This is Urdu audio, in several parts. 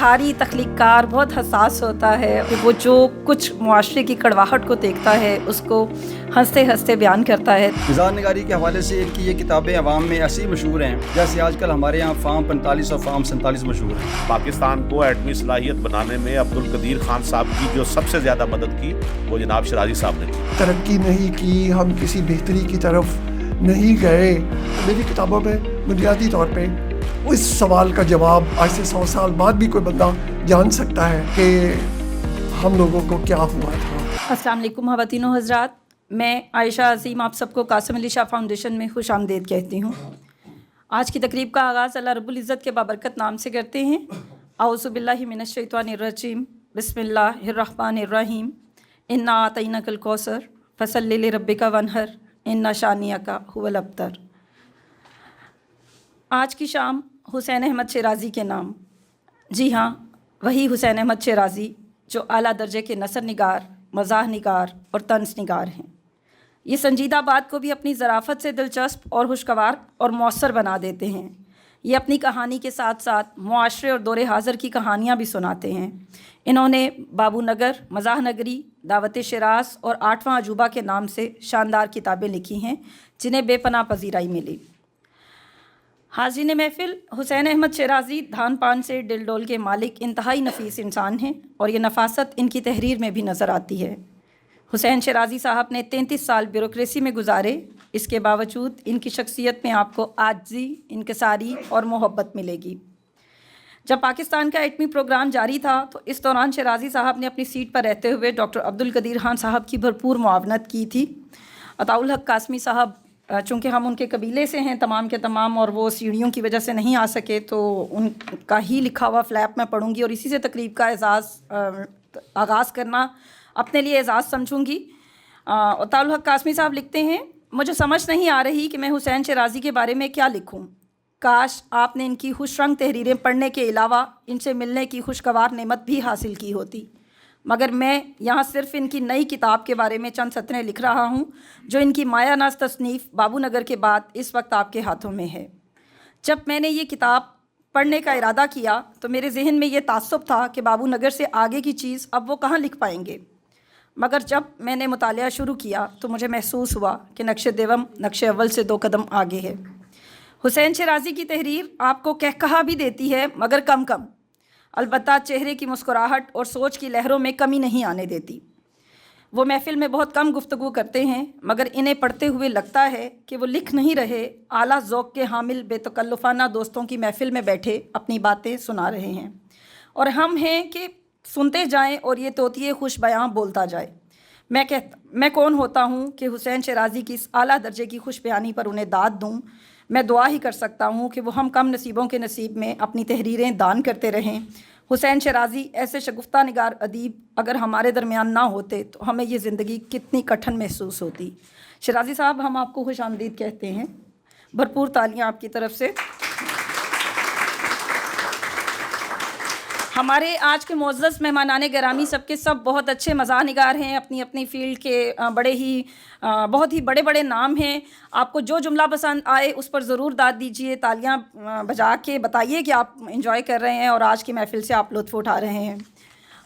لکھاری تخلیق کار بہت حساس ہوتا ہے کہ وہ جو کچھ معاشرے کی کڑواہٹ کو دیکھتا ہے اس کو ہنستے ہنستے بیان کرتا ہے۔ مزاح نگاری کے حوالے سے ان کی یہ کتابیں عوام میں ایسی مشہور ہیں جیسے آج کل ہمارے یہاں فارم 45 اور فارم 47 مشہور ہیں۔ پاکستان کو ایٹمی صلاحیت بنانے میں عبدالقدیر خان صاحب کی جو سب سے زیادہ مدد کی وہ جناب شیرازی صاحب نے کی۔ ترقی نہیں کی، ہم کسی بہتری کی طرف نہیں گئے۔ میری کتابوں میں بنیادی طور پہ اس سوال کا جواب آج سے 100 سال بعد بھی کوئی بندہ جان سکتا ہے کہ ہم لوگوں کو کیا ہوا تھا۔ السلام علیکم خواتین و حضرات، میں عائشہ عظیم آپ سب کو قاسم علی شاہ فاؤنڈیشن میں خوش آمدید کہتی ہوں۔ آج کی تقریب کا آغاز اللہ رب العزت کے بابرکت نام سے کرتے ہیں۔ اعوذ باللہ من الشیطان الرجیم، بسم اللہ الرحمن الرحیم، انا اعطیناک الکوثر فصلی لربک وانحر ان شانئک هو الابتر۔ آج کی شام حسین احمد شیرازی کے نام، جی ہاں وہی حسین احمد شیرازی جو اعلیٰ درجے کے نثر نگار، مزاح نگار اور طنز نگار ہیں۔ یہ سنجیدہ بات کو بھی اپنی ظرافت سے دلچسپ اور خوشگوار اور مؤثر بنا دیتے ہیں۔ یہ اپنی کہانی کے ساتھ ساتھ معاشرے اور دور حاضر کی کہانیاں بھی سناتے ہیں۔ انہوں نے بابو نگر، مزاح نگری، دعوت شیراز اور 8واں عجوبہ کے نام سے شاندار کتابیں لکھی ہیں جنہیں بے پناہ پذیرائی ملی۔ حاضرین محفل، حسین احمد شیرازی دھان پان سے ڈل ڈول کے مالک انتہائی نفیس انسان ہیں اور یہ نفاست ان کی تحریر میں بھی نظر آتی ہے۔ حسین شیرازی صاحب نے 33 سال بیوروکریسی میں گزارے، اس کے باوجود ان کی شخصیت میں آپ کو عاجزی، انکساری اور محبت ملے گی۔ جب پاکستان کا ایٹمی پروگرام جاری تھا تو اس دوران شیرازی صاحب نے اپنی سیٹ پر رہتے ہوئے ڈاکٹر عبدالقدیر خان صاحب کی بھرپور معاونت کی تھی۔ عطاء الحق قاسمی صاحب، چونکہ ہم ان کے قبیلے سے ہیں تمام کے تمام اور وہ سیڑھیوں کی وجہ سے نہیں آ سکے، تو ان کا ہی لکھا ہوا فلیپ میں پڑھوں گی اور اسی سے تقریب کا آغاز کرنا اپنے لیے اعزاز سمجھوں گی۔ عطاء الحق قاسمی صاحب لکھتے ہیں، مجھے سمجھ نہیں آ رہی کہ میں حسین شیرازی کے بارے میں کیا لکھوں۔ کاش آپ نے ان کی خوش رنگ تحریریں پڑھنے کے علاوہ ان سے ملنے کی خوشگوار نعمت بھی حاصل کی ہوتی، مگر میں یہاں صرف ان کی نئی کتاب کے بارے میں چند سطریں لکھ رہا ہوں جو ان کی مایہ ناز تصنیف بابو نگر کے بعد اس وقت آپ کے ہاتھوں میں ہے۔ جب میں نے یہ کتاب پڑھنے کا ارادہ کیا تو میرے ذہن میں یہ تعصب تھا کہ بابو نگر سے آگے کی چیز اب وہ کہاں لکھ پائیں گے، مگر جب میں نے مطالعہ شروع کیا تو مجھے محسوس ہوا کہ نقش دیوم نقش اول سے 2 قدم آگے ہے۔ حسین شیرازی کی تحریر آپ کو کہا بھی دیتی ہے مگر کم، البتہ چہرے کی مسکراہٹ اور سوچ کی لہروں میں کمی نہیں آنے دیتی۔ وہ محفل میں بہت کم گفتگو کرتے ہیں مگر انہیں پڑھتے ہوئے لگتا ہے کہ وہ لکھ نہیں رہے، اعلیٰ ذوق کے حامل بے تکلفانہ دوستوں کی محفل میں بیٹھے اپنی باتیں سنا رہے ہیں، اور ہم ہیں کہ سنتے جائیں اور یہ طوطیے خوش بیاں بولتا جائے۔ میں کون ہوتا ہوں کہ حسین شیرازی کی اس اعلیٰ درجے کی خوش بیانی پر انہیں داد دوں۔ میں دعا ہی کر سکتا ہوں کہ وہ ہم کم نصیبوں کے نصیب میں اپنی تحریریں دان کرتے رہیں۔ حسین شیرازی ایسے شگفتہ نگار ادیب اگر ہمارے درمیان نہ ہوتے تو ہمیں یہ زندگی کتنی کٹھن محسوس ہوتی۔ شیرازی صاحب، ہم آپ کو خوش آمدید کہتے ہیں، بھرپور تالیاں آپ کی طرف سے۔ ہمارے آج کے معزز مہمانان گرامی سب کے سب بہت اچھے مزاح نگار ہیں، اپنی اپنی فیلڈ کے بہت ہی بڑے نام ہیں۔ آپ کو جو جملہ پسند آئے اس پر ضرور داد دیجئے، تالیاں بجا کے بتائیے کہ آپ انجوائے کر رہے ہیں اور آج کی محفل سے آپ لطف اٹھا رہے ہیں۔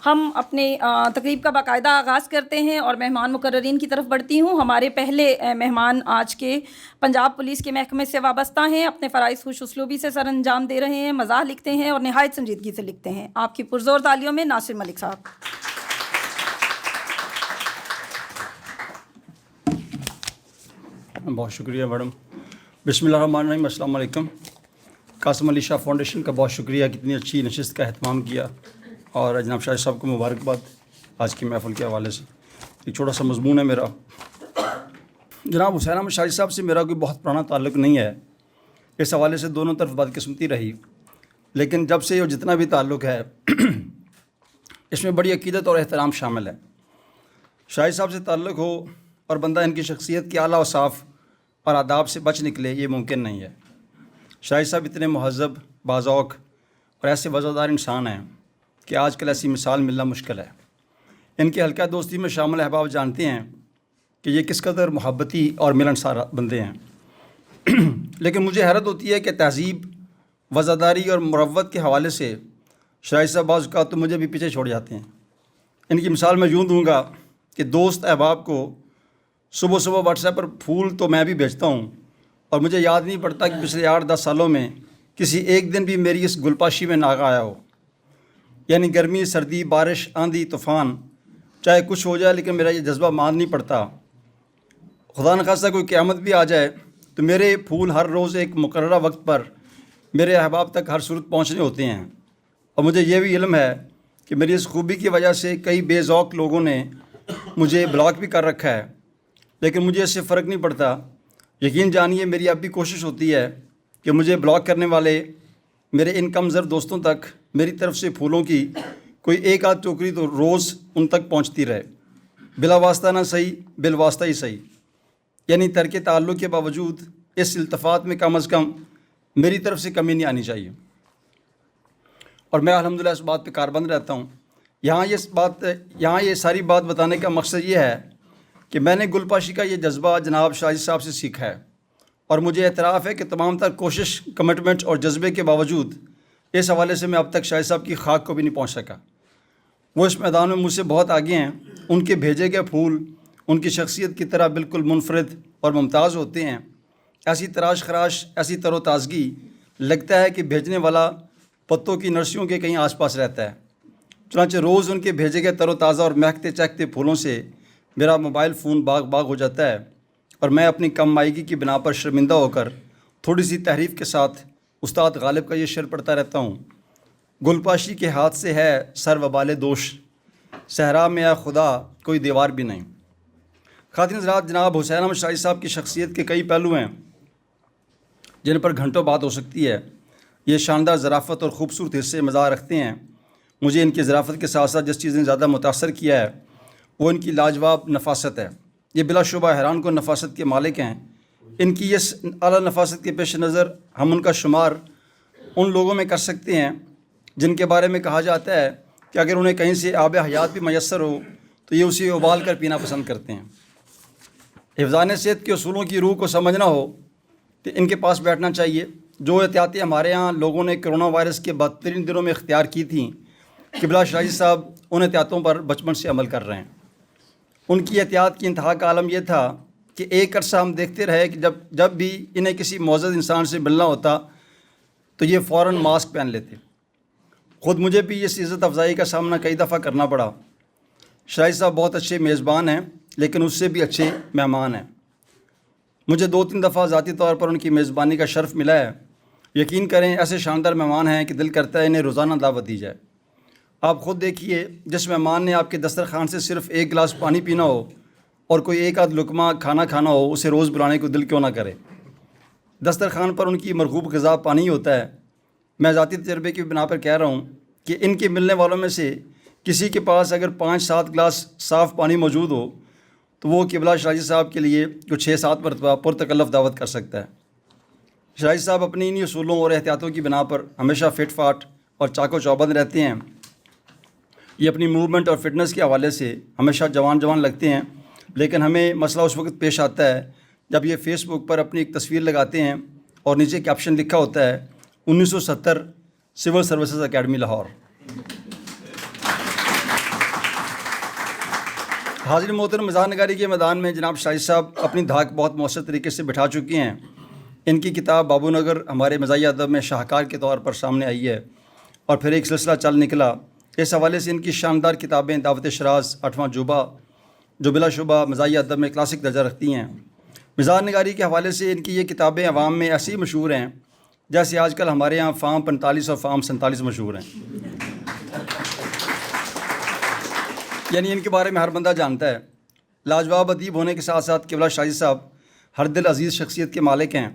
ہم اپنے تقریب کا باقاعدہ آغاز کرتے ہیں اور مہمان مقررین کی طرف بڑھتی ہوں۔ ہمارے پہلے مہمان آج کے پنجاب پولیس کے محکمے سے وابستہ ہیں، اپنے فرائض خوش اسلوبی سے سر انجام دے رہے ہیں، مزاح لکھتے ہیں اور نہایت سنجیدگی سے لکھتے ہیں۔ آپ کی پرزور تالیوں میں ناصر ملک صاحب۔ بہت شکریہ میڈم۔ بسم اللہ الرحمن الرحیم۔ السلام علیکم۔ قاسم علی شاہ فاؤنڈیشن کا بہت شکریہ کہ اتنی اچھی نشست کا اہتمام کیا، اور جناب شاہ صاحب کو مبارکباد آج کی محفل کے حوالے سے۔ ایک چھوٹا سا مضمون ہے میرا۔ جناب حسین احمد شیرازی صاحب سے میرا کوئی بہت پرانا تعلق نہیں ہے، اس حوالے سے دونوں طرف بدقسمتی رہی، لیکن جب سے یہ جتنا بھی تعلق ہے اس میں بڑی عقیدت اور احترام شامل ہے۔ شیرازی صاحب سے تعلق ہو اور بندہ ان کی شخصیت کے اعلیٰ اوصاف اور آداب سے بچ نکلے، یہ ممکن نہیں ہے۔ شیرازی صاحب اتنے مہذب، باذوق اور ایسے وزادار انسان ہیں کہ آج کل ایسی مثال ملنا مشکل ہے۔ ان کے حلقہ دوستی میں شامل احباب جانتے ہیں کہ یہ کس قدر محبتی اور ملنسار بندے ہیں، لیکن مجھے حیرت ہوتی ہے کہ تہذیب، وزاداری اور مروت کے حوالے سے شرائی صاحب بعض اوقات تو مجھے بھی پیچھے چھوڑ جاتے ہیں. ان کی مثال میں یوں دوں گا کہ دوست احباب کو صبح صبح واٹس ایپ پر پھول تو میں بھی بھیجتا ہوں، اور مجھے یاد نہیں پڑتا کہ پچھلے 8-10 سالوں میں کسی ایک دن بھی میری اس گلپاشی میں ناغہ آیا ہو. یعنی گرمی، سردی، بارش، آندھی، طوفان، چاہے کچھ ہو جائے لیکن میرا یہ جذبہ مان نہیں پڑتا. خدا نخواستہ کوئی قیامت بھی آ جائے تو میرے پھول ہر روز ایک مقررہ وقت پر میرے احباب تک ہر صورت پہنچنے ہوتے ہیں. اور مجھے یہ بھی علم ہے کہ میری اس خوبی کی وجہ سے کئی بے ذوق لوگوں نے مجھے بلاک بھی کر رکھا ہے، لیکن مجھے اس سے فرق نہیں پڑتا. یقین جانیے میری اب بھی کوشش ہوتی ہے کہ مجھے بلاک کرنے والے میرے ان کم زر دوستوں تک میری طرف سے پھولوں کی کوئی ایک آدھ ٹوکری تو روز ان تک پہنچتی رہے، بلا واسطہ نہ صحیح، بالواسطہ ہی صحیح. یعنی ترک تعلق کے باوجود اس التفات میں کم از کم میری طرف سے کمی نہیں آنی چاہیے. اور میں الحمدللہ اس بات پہ کاربند رہتا ہوں. یہاں یہ ساری بات بتانے کا مقصد یہ ہے کہ میں نے گلپاشی کا یہ جذبہ جناب شاہد صاحب سے سیکھا ہے، اور مجھے اعتراف ہے کہ تمام تر کوشش، کمٹمنٹ اور جذبے کے باوجود اس حوالے سے میں اب تک شاہد صاحب کی خاک کو بھی نہیں پہنچ سکا. وہ اس میدان میں مجھ سے بہت آگے ہیں. ان کے بھیجے گئے پھول ان کی شخصیت کی طرح بالکل منفرد اور ممتاز ہوتے ہیں. ایسی تراش خراش، ایسی تر و تازگی، لگتا ہے کہ بھیجنے والا پتوں کی نرسیوں کے کہیں آس پاس رہتا ہے. چنانچہ روز ان کے بھیجے گئے تر و تازہ اور مہکتے چہکتے پھولوں سے میرا موبائل فون باغ باغ ہو جاتا ہے، اور میں اپنی کم مائیگی کی بنا پر شرمندہ ہو کر تھوڑی سی تحریف کے ساتھ استاد غالب کا یہ شعر پڑھتا رہتا ہوں. گلپاشی کے ہاتھ سے ہے سر وبال دوش، صحرا میں اے خدا کوئی دیوار بھی نہیں. خواتین حضرات، جناب حسین احمد شاہی صاحب کی شخصیت کے کئی پہلو ہیں جن پر گھنٹوں بات ہو سکتی ہے. یہ شاندار ظرافت اور خوبصورت حصے مزاح رکھتے ہیں. مجھے ان کی ظرافت کے ساتھ ساتھ جس چیز نے زیادہ متاثر کیا ہے وہ ان کی لاجواب نفاست ہے. یہ بلا شبہ حیران کن نفاست کے مالک ہیں. ان کی اس اعلیٰ نفاست کے پیش نظر ہم ان کا شمار ان لوگوں میں کر سکتے ہیں جن کے بارے میں کہا جاتا ہے کہ اگر انہیں کہیں سے آب حیات بھی میسر ہو تو یہ اسے ابال کر پینا پسند کرتے ہیں. حفظان صحت کے اصولوں کی روح کو سمجھنا ہو تو ان کے پاس بیٹھنا چاہیے. جو احتیاطیں ہمارے ہاں لوگوں نے کرونا وائرس کے بدترین دنوں میں اختیار کی تھیں، قبلہ شاہی صاحب ان احتیاطوں پر بچپن سے عمل کر رہے ہیں. ان کی احتیاط کی انتہا کا عالم یہ تھا کہ ایک عرصہ ہم دیکھتے رہے کہ جب بھی انہیں کسی معزز انسان سے ملنا ہوتا تو یہ فوراً ماسک پہن لیتے. خود مجھے بھی اس عزت افزائی کا سامنا کئی دفعہ کرنا پڑا. شاہی صاحب بہت اچھے میزبان ہیں لیکن اس سے بھی اچھے مہمان ہیں. مجھے 2-3 دفعہ ذاتی طور پر ان کی میزبانی کا شرف ملا ہے. یقین کریں ایسے شاندار مہمان ہیں کہ دل کرتا ہے انہیں روزانہ دعوت دی جائے. آپ خود دیکھیے، جس مہمان نے آپ کے دسترخوان سے صرف ایک گلاس پانی پینا ہو اور کوئی ایک آدھ لقمہ کھانا کھانا ہو، اسے روز بلانے کو دل کیوں نہ کرے. دسترخوان پر ان کی مرغوب غذا پانی ہی ہوتا ہے. میں ذاتی تجربے کی بنا پر کہہ رہا ہوں کہ ان کے ملنے والوں میں سے کسی کے پاس اگر 5-7 گلاس صاف پانی موجود ہو تو وہ قبلہ شاہی صاحب کے لیے کچھ 6-7 مرتبہ پرتکلف دعوت کر سکتا ہے. شاہی صاحب اپنی انہی اصولوں اور احتیاطوں کی بنا پر ہمیشہ فٹ فاٹ اور چاق و چوبند رہتے ہیں. یہ اپنی موومنٹ اور فٹنس کے حوالے سے ہمیشہ جوان لگتے ہیں، لیکن ہمیں مسئلہ اس وقت پیش آتا ہے جب یہ فیس بک پر اپنی ایک تصویر لگاتے ہیں اور نیچے کیپشن لکھا ہوتا ہے 1970 سول سروسز اکیڈمی لاہور. حاضر محترم، مزاح نگاری کے میدان میں جناب شاہد صاحب اپنی دھاک بہت مؤثر طریقے سے بٹھا چکی ہیں. ان کی کتاب بابو نگر ہمارے مزاحیہ ادب میں شاہکار کے طور پر سامنے آئی ہے اور پھر ایک سلسلہ چل نکلا. اس حوالے سے ان کی شاندار کتابیں دعوت شراز، 8واں جوبہ، جو بلا شبہ مزاحیہ ادب میں کلاسک درجہ رکھتی ہیں. مزاح نگاری کے حوالے سے ان کی یہ کتابیں عوام میں ایسی مشہور ہیں جیسے آج کل ہمارے ہاں فارم 45 اور فارم 47 مشہور ہیں. یعنی ان کے بارے میں ہر بندہ جانتا ہے. لاجواب ادیب ہونے کے ساتھ ساتھ قبلہ شاہی صاحب ہر دل عزیز شخصیت کے مالک ہیں.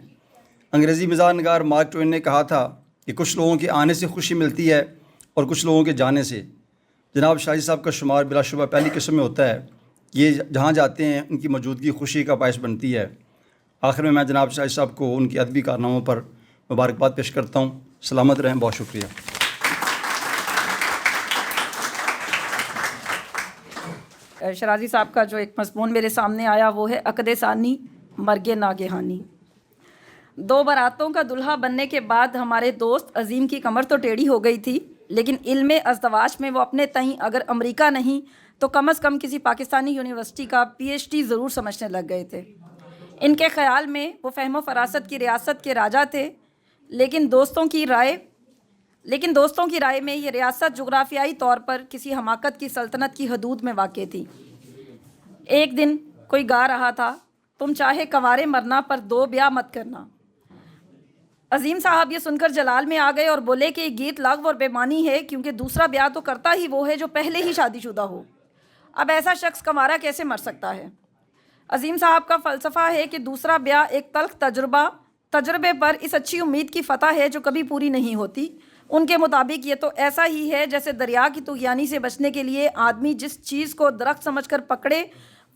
انگریزی مزاح نگار مارک ٹوین نے کہا تھا کہ کچھ لوگوں کے آنے سے خوشی ملتی ہے اور کچھ لوگوں کے جانے سے. جناب شاہی صاحب کا شمار بلا شبہ پہلی قسم میں ہوتا ہے. یہ جہاں جاتے ہیں ان کی موجودگی خوشی کا باعث بنتی ہے. آخر میں جناب شاہی صاحب کو ان کی ادبی کارناموں پر مبارکباد پیش کرتا ہوں. سلامت رہیں. بہت شکریہ. شرازی صاحب کا جو ایک مضمون میرے سامنے آیا وہ ہے عقد ثانی، مرگ ناگہانی. 2 باراتوں کا دلہا بننے کے بعد ہمارے دوست عظیم کی کمر تو ٹیڑھی ہو گئی تھی، لیکن علم ازدواج میں وہ اپنے تئیں اگر امریکہ نہیں تو کم از کم کسی پاکستانی یونیورسٹی کا PhD ضرور سمجھنے لگ گئے تھے۔ ان کے خیال میں وہ فہم و فراست کی ریاست کے راجا تھے، لیکن دوستوں کی رائے میں یہ ریاست جغرافیائی طور پر کسی حماقت کی سلطنت کی حدود میں واقع تھی۔ ایک دن کوئی گا رہا تھا، تم چاہے کنوارے مرنا پر 2 بیاہ مت کرنا۔ عظیم صاحب یہ سن کر جلال میں آ گئے اور بولے کہ یہ گیت لغو اور بے معنی ہے، کیونکہ دوسرا بیاہ تو کرتا ہی وہ ہے جو پہلے ہی شادی شدہ ہو۔ اب ایسا شخص کنوارا کیسے مر سکتا ہے؟ عظیم صاحب کا فلسفہ ہے کہ دوسرا بیاہ ایک تلخ تجربے پر اس اچھی امید کی فتح ہے جو کبھی پوری نہیں ہوتی۔ ان کے مطابق یہ تو ایسا ہی ہے جیسے دریا کی طغیانی سے بچنے کے لیے آدمی جس چیز کو درخت سمجھ کر پکڑے،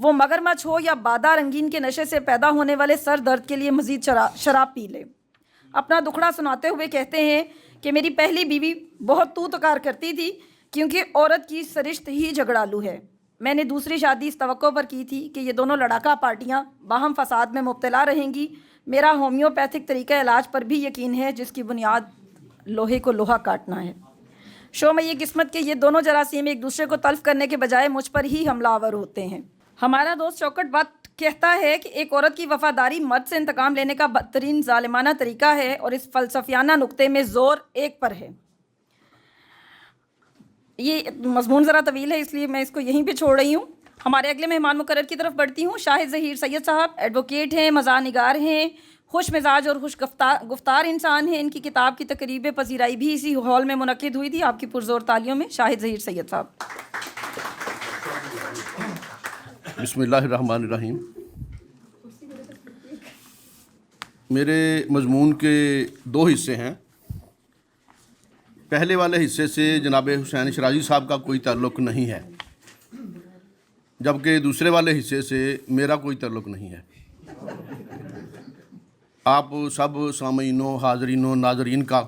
وہ مگرمچھ ہو یا بادہ رنگین کے نشے سے پیدا ہونے والے سر درد کے لیے مزید شراب پی لے۔ اپنا دکھڑا سناتے ہوئے کہتے ہیں کہ میری پہلی بیوی بہت تو تکار کرتی تھی، کیونکہ عورت کی سرشت ہی جھگڑالو ہے۔ میں نے دوسری شادی اس توقع پر کی تھی کہ یہ دونوں لڑاکا پارٹیاں باہم فساد میں مبتلا رہیں گی۔ میرا ہومیوپیتھک طریقہ علاج پر بھی یقین ہے، جس کی بنیاد لوہے کو لوہا کاٹنا ہے۔ شو میں یہ قسمت کہ یہ دونوں جراثیم ایک دوسرے کو تلف کرنے کے بجائے مجھ پر ہی حملہ آور ہوتے ہیں۔ ہمارا دوست شوکت بٹ کہتا ہے کہ ایک عورت کی وفاداری مرد سے انتقام لینے کا بدترین ظالمانہ طریقہ ہے، اور اس فلسفیانہ نقطے میں زور ایک پر ہے۔ یہ مضمون ذرا طویل ہے، اس لیے میں اس کو یہیں پہ چھوڑ رہی ہوں۔ ہمارے اگلے مہمان مقرر کی طرف بڑھتی ہوں۔ شاہد ظہیر سید صاحب ایڈوکیٹ ہیں، مزاح نگار ہیں، خوش مزاج اور خوش گفتار انسان ہیں۔ ان کی کتاب کی تقریب پذیرائی بھی اسی ہال میں منعقد ہوئی تھی، آپ کی پرزور تالیوں میں شاہد ظہیر سید صاحب۔ بسم اللہ الرحمن الرحیم۔ میرے مضمون کے 2 حصے ہیں۔ پہلے والے حصے سے جناب حسین شرازی صاحب کا کوئی تعلق نہیں ہے، جبکہ دوسرے والے حصے سے میرا کوئی تعلق نہیں ہے۔ آپ سب سامعینوں، حاضرینوں، ناظرین کا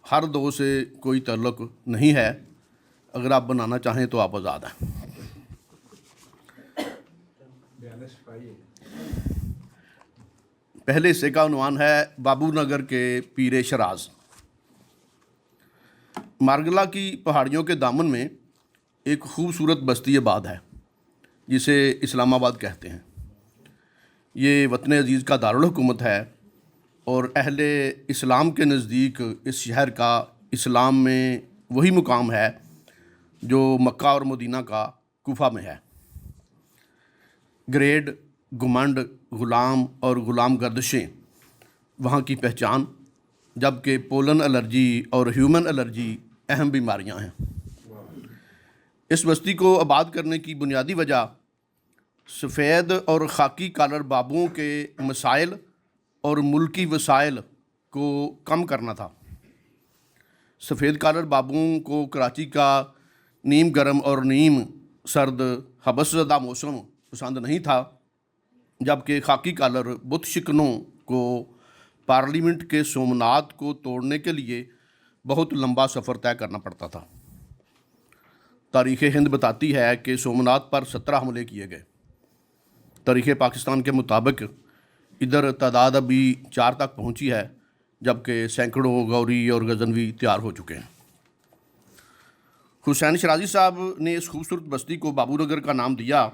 ہر 2 سے کوئی تعلق نہیں ہے۔ اگر آپ بنانا چاہیں تو آپ آزاد ہیں۔ پہلے حصے کا عنوان ہے بابو نگر کے پیر شراز۔ مارگلا کی پہاڑیوں کے دامن میں ایک خوبصورت بستی آباد ہے جسے اسلام آباد کہتے ہیں۔ یہ وطن عزیز کا دارالحکومت ہے، اور اہل اسلام کے نزدیک اس شہر کا اسلام میں وہی مقام ہے جو مکہ اور مدینہ کا کوفہ میں ہے۔ گریڈ، گھمنڈ، غلام اور غلام گردشیں وہاں کی پہچان، جبکہ پولن الرجی اور ہیومن الرجی اہم بیماریاں ہیں۔ اس بستی کو آباد کرنے کی بنیادی وجہ سفید اور خاکی کالر بابوؤں کے مسائل اور ملکی وسائل کو کم کرنا تھا۔ سفید کالر بابوؤں کو کراچی کا نیم گرم اور نیم سرد حبس زدہ موسم پسند نہیں تھا، جبکہ خاکی کالر بت شکنوں کو پارلیمنٹ کے سومنات کو توڑنے کے لیے بہت لمبا سفر طے کرنا پڑتا تھا۔ تاریخ ہند بتاتی ہے کہ سومنات پر 17 حملے کیے گئے۔ تاریخ پاکستان کے مطابق ادھر تعداد ابھی 4 تک پہنچی ہے، جبکہ سینکڑوں غوری اور غزنوی تیار ہو چکے ہیں۔ حسین شرازی صاحب نے اس خوبصورت بستی کو بابو نگر کا نام دیا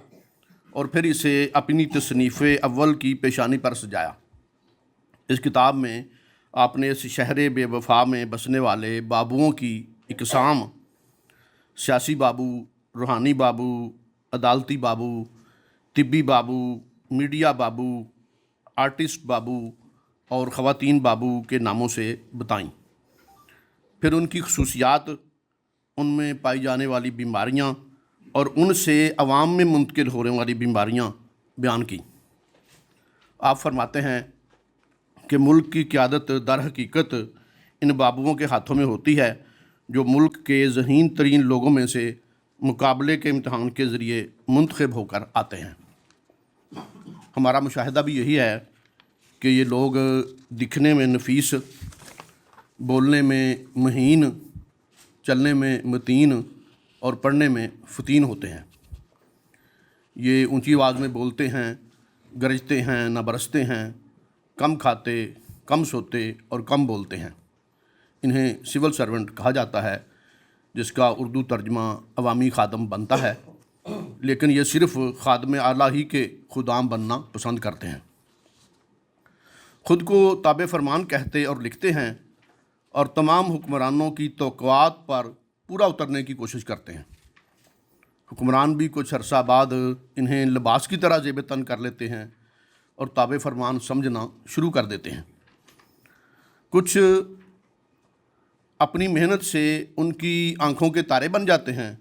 اور پھر اسے اپنی تصنیف اول کی پیشانی پر سجایا۔ اس کتاب میں آپ نے اس شہر بے وفا میں بسنے والے بابوؤں کی اقسام، سیاسی بابو، روحانی بابو، عدالتی بابو، طبی بابو، میڈیا بابو، آرٹسٹ بابو اور خواتین بابو کے ناموں سے بتائیں۔ پھر ان کی خصوصیات، ان میں پائی جانے والی بیماریاں اور ان سے عوام میں منتقل ہونے والی بیماریاں بیان کی۔ آپ فرماتے ہیں کہ ملک کی قیادت در حقیقت ان بابوؤں کے ہاتھوں میں ہوتی ہے جو ملک کے ذہین ترین لوگوں میں سے مقابلے کے امتحان کے ذریعے منتخب ہو کر آتے ہیں۔ ہمارا مشاہدہ بھی یہی ہے کہ یہ لوگ دکھنے میں نفیس، بولنے میں مہین، چلنے میں متین اور پڑھنے میں فتین ہوتے ہیں۔ یہ اونچی آواز میں بولتے ہیں، گرجتے ہیں، نہ برستے ہیں، کم کھاتے، کم سوتے اور کم بولتے ہیں۔ انہیں سول سرونٹ کہا جاتا ہے، جس کا اردو ترجمہ عوامی خادم بنتا ہے، لیکن یہ صرف خادم اعلیٰ ہی کے خدام بننا پسند کرتے ہیں۔ خود کو تابع فرمان کہتے اور لکھتے ہیں اور تمام حکمرانوں کی توقعات پر پورا اترنے کی کوشش کرتے ہیں۔ حکمران بھی کچھ عرصہ بعد انہیں لباس کی طرح زیب تن کر لیتے ہیں اور تابع فرمان سمجھنا شروع کر دیتے ہیں۔ کچھ اپنی محنت سے ان کی آنکھوں کے تارے بن جاتے ہیں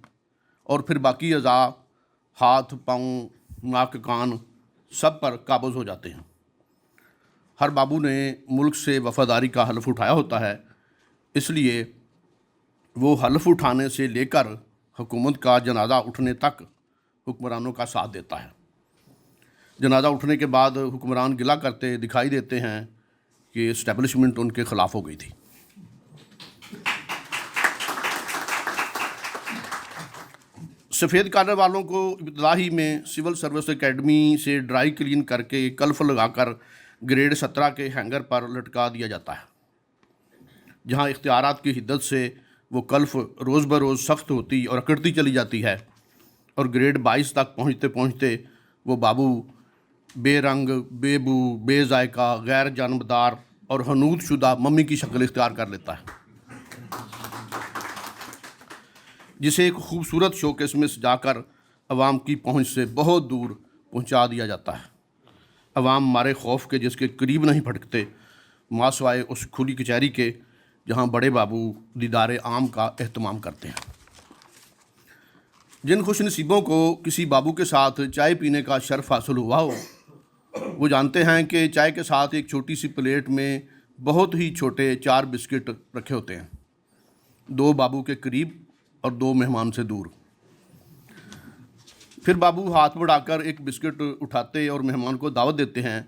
اور پھر باقی اعضاء، ہاتھ، پاؤں، ناک، کان سب پر قابض ہو جاتے ہیں۔ ہر بابو نے ملک سے وفاداری کا حلف اٹھایا ہوتا ہے، اس لیے وہ حلف اٹھانے سے لے کر حکومت کا جنازہ اٹھنے تک حکمرانوں کا ساتھ دیتا ہے۔ جنازہ اٹھنے کے بعد حکمران گلہ کرتے دکھائی دیتے ہیں کہ اسٹیبلشمنٹ ان کے خلاف ہو گئی تھی۔ سفید کالر والوں کو ابتدائی میں سول سروس اکیڈمی سے ڈرائی کلین کر کے کلف لگا کر گریڈ 17 کے ہینگر پر لٹکا دیا جاتا ہے، جہاں اختیارات کی حدت سے وہ کلف روز بروز سخت ہوتی اور اکڑتی چلی جاتی ہے، اور گریڈ 22 تک پہنچتے پہنچتے وہ بابو بے رنگ، بے بو، بے ذائقہ، غیر جانبدار اور حنوط شدہ ممی کی شکل اختیار کر لیتا ہے، جسے ایک خوبصورت شوکیس میں سجا کر عوام کی پہنچ سے بہت دور پہنچا دیا جاتا ہے۔ عوام مارے خوف کے جس کے قریب نہیں پھٹکتے، ماں سوائے اس کھلی کچہری کے جہاں بڑے بابو دیدار عام کا اہتمام کرتے ہیں۔ جن خوش نصیبوں کو کسی بابو کے ساتھ چائے پینے کا شرف حاصل ہوا ہو، وہ جانتے ہیں کہ چائے کے ساتھ ایک چھوٹی سی پلیٹ میں بہت ہی چھوٹے 4 بسکٹ رکھے ہوتے ہیں، 2 بابو کے قریب اور 2 مہمان سے دور۔ پھر بابو ہاتھ بڑھا کر ایک بسکٹ اٹھاتے اور مہمان کو دعوت دیتے ہیں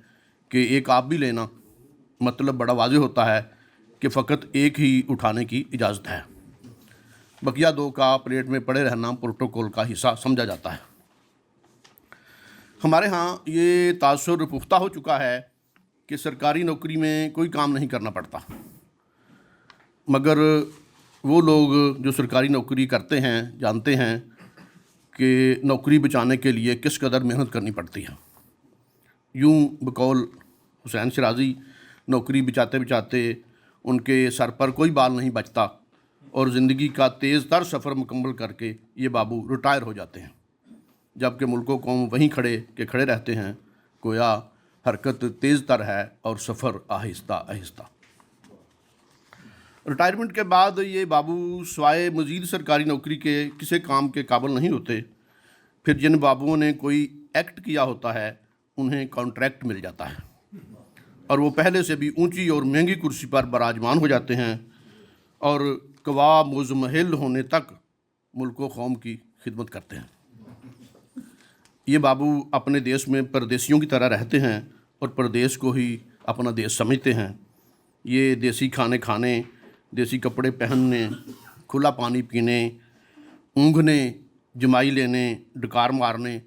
کہ ایک آپ بھی لینا۔ مطلب بڑا واضح ہوتا ہے کہ فقط ایک ہی اٹھانے کی اجازت ہے، بقیہ 2 کا پلیٹ میں پڑے رہنا پروٹوکول کا حصہ سمجھا جاتا ہے۔ ہمارے ہاں یہ تاثر پختہ ہو چکا ہے کہ سرکاری نوکری میں کوئی کام نہیں کرنا پڑتا، مگر وہ لوگ جو سرکاری نوکری کرتے ہیں جانتے ہیں کہ نوکری بچانے کے لیے کس قدر محنت کرنی پڑتی ہے۔ یوں بقول حسین شیرازی نوکری بچاتے بچاتے ان کے سر پر کوئی بال نہیں بچتا اور زندگی کا تیز تر سفر مکمل کر کے یہ بابو ریٹائر ہو جاتے ہیں، جبکہ ملک و قوم وہیں کھڑے رہتے ہیں، گویا حرکت تیز تر ہے اور سفر آہستہ آہستہ۔ ریٹائرمنٹ کے بعد یہ بابو سوائے مزید سرکاری نوکری کے کسی کام کے قابل نہیں ہوتے۔ پھر جن بابوؤں نے کوئی ایکٹ کیا ہوتا ہے انہیں کانٹریکٹ مل جاتا ہے اور وہ پہلے سے بھی اونچی اور مہنگی کرسی پر براجمان ہو جاتے ہیں اور قوا مزمحل ہونے تک ملک و قوم کی خدمت کرتے ہیں۔ یہ بابو اپنے دیس میں پردیسیوں کی طرح رہتے ہیں اور پردیس کو ہی اپنا دیس سمجھتے ہیں۔ یہ دیسی کھانے کھانے، دیسی کپڑے پہننے، کھلا پانی پینے، اونگھنے، جمائی لینے، ڈکار مارنے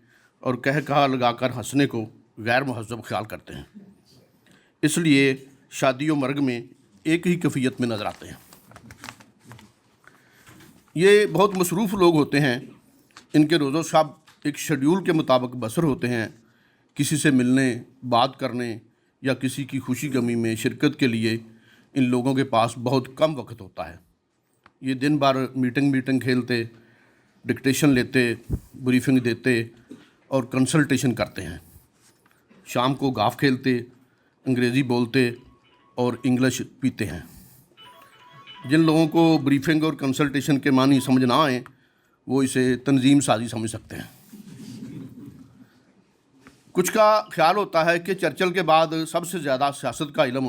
اور کہا لگا کر ہنسنے کو غیر مہذب خیال کرتے ہیں، اس لیے شادی و مرگ میں ایک ہی کیفیت میں نظر آتے ہیں۔ یہ بہت مصروف لوگ ہوتے ہیں، ان کے روز و شب ایک شیڈیول کے مطابق بسر ہوتے ہیں۔ کسی سے ملنے، بات کرنے یا کسی کی خوشی غمی میں شرکت کے لیے ان لوگوں کے پاس بہت کم وقت ہوتا ہے۔ یہ دن بھر میٹنگ کھیلتے، ڈکٹیشن لیتے، بریفنگ دیتے اور کنسلٹیشن کرتے ہیں۔ شام کو گاف کھیلتے، انگریزی بولتے اور انگلش پیتے ہیں۔ جن لوگوں کو بریفنگ اور کنسلٹیشن کے معنی سمجھ نہ آئیں وہ اسے تنظیم سازی سمجھ سکتے ہیں۔ کچھ کا خیال ہوتا ہے کہ چرچل کے بعد سب سے زیادہ سیاست کا علم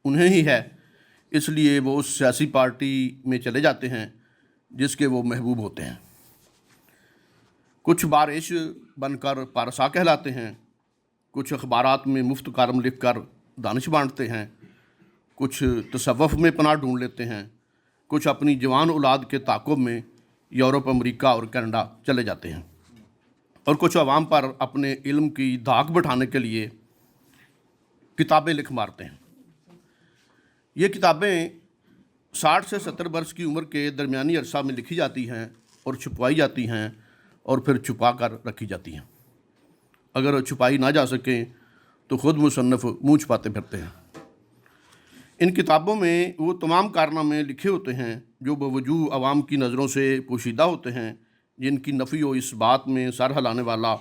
انہیں ہی ہے، اس لیے وہ اس سیاسی پارٹی میں چلے جاتے ہیں جس کے وہ محبوب ہوتے ہیں۔ کچھ بارش بن کر پارسا کہلاتے ہیں، کچھ اخبارات میں مفت کالم لکھ کر دانش بانٹتے ہیں، کچھ تصوف میں پناہ ڈھونڈ لیتے ہیں، کچھ اپنی جوان اولاد کے تعاقب میں یورپ، امریکہ اور کینیڈا چلے جاتے ہیں، اور کچھ عوام پر اپنے علم کی دھاک بٹھانے کے لیے کتابیں لکھ مارتے ہیں۔ یہ کتابیں 60 سے 70 برس کی عمر کے درمیانی عرصہ میں لکھی جاتی ہیں اور چھپوائی جاتی ہیں اور پھر چھپا کر رکھی جاتی ہیں۔ اگر چھپائی نہ جا سکیں تو خود مصنف منہ چھپاتے پھرتے ہیں۔ ان کتابوں میں وہ تمام کارنامے لکھے ہوتے ہیں جو بوجوہ عوام کی نظروں سے پوشیدہ ہوتے ہیں، جن کی نفی و اس بات میں سر ہلانے والا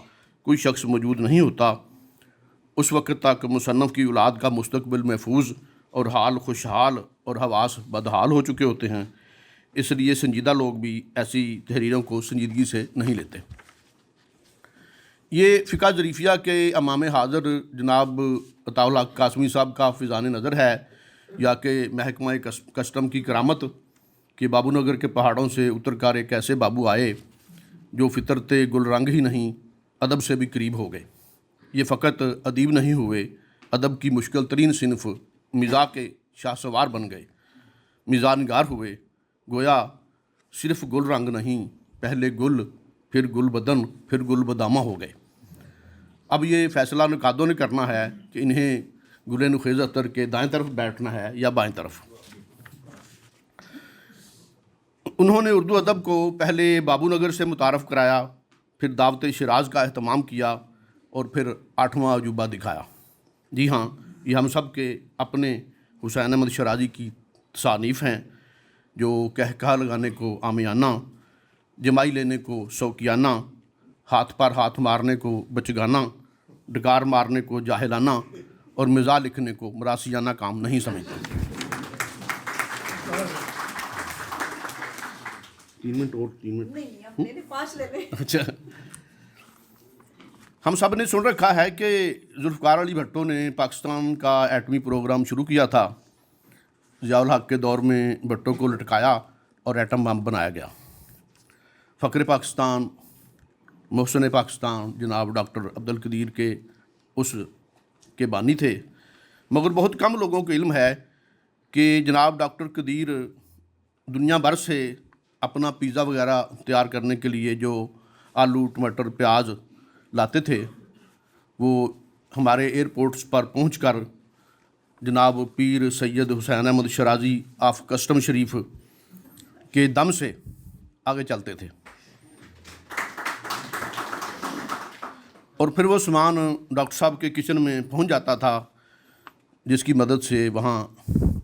کوئی شخص موجود نہیں ہوتا۔ اس وقت تک مصنف کی اولاد کا مستقبل محفوظ اور حال خوشحال اور حواس بدحال ہو چکے ہوتے ہیں، اس لیے سنجیدہ لوگ بھی ایسی تحریروں کو سنجیدگی سے نہیں لیتے۔ یہ فقہ ظریفیہ کے امام حاضر جناب عطاء الحق قاسمی صاحب کا فیضان نظر ہے، یا کہ محکمہ کسٹم کی کرامت کہ بابو نگر کے پہاڑوں سے اتر کر ایک ایسے بابو آئے جو فطرت گل رنگ ہی نہیں ادب سے بھی قریب ہو گئے۔ یہ فقط ادیب نہیں ہوئے، ادب کی مشکل ترین صنف مزاح کے شاہ سوار بن گئے، مزاح نگار ہوئے۔ گویا صرف گل رنگ نہیں، پہلے گل، پھر گل بدن، پھر گل بدامہ ہو گئے۔ اب یہ فیصلہ نقادوں نے کرنا ہے کہ انہیں گل نخیز اختر کے دائیں طرف بیٹھنا ہے یا بائیں طرف۔ انہوں نے اردو ادب کو پہلے بابو نگر سے متعارف کرایا، پھر دعوت شیراز کا اہتمام کیا اور پھر 8واں عجوبہ دکھایا۔ جی ہاں، یہ ہم سب کے اپنے حسین احمد شیرازی کی تصانیف ہیں جو کہکہا لگانے کو عامیانہ، جمائی لینے کو شوقیانہ، ہاتھ پر ہاتھ مارنے کو بچگانہ، ڈکار مارنے کو جاہلانہ اور مزاح لکھنے کو مراسیانہ کام نہیں سمجھتے۔ 3 منٹ اور 3 منٹ اچھا، ہم سب نے سن رکھا ہے کہ ذوالفقار علی بھٹو نے پاکستان کا ایٹمی پروگرام شروع کیا تھا۔ ضیاء الحق کے دور میں بھٹو کو لٹکایا اور ایٹم بم بنایا گیا۔ فخر پاکستان، محسن پاکستان جناب ڈاکٹر عبدالقدیر کے اس کے بانی تھے، مگر بہت کم لوگوں کو علم ہے کہ جناب ڈاکٹر قدیر دنیا بھر سے اپنا پیزا وغیرہ تیار کرنے کے لیے جو آلو ٹماٹر پیاز لاتے تھے، وہ ہمارے ایئرپورٹس پر پہنچ کر جناب پیر سید حسین احمد شیرازی آف کسٹم شریف کے دم سے آگے چلتے تھے، اور پھر وہ سامان ڈاکٹر صاحب کے کچن میں پہنچ جاتا تھا، جس کی مدد سے وہاں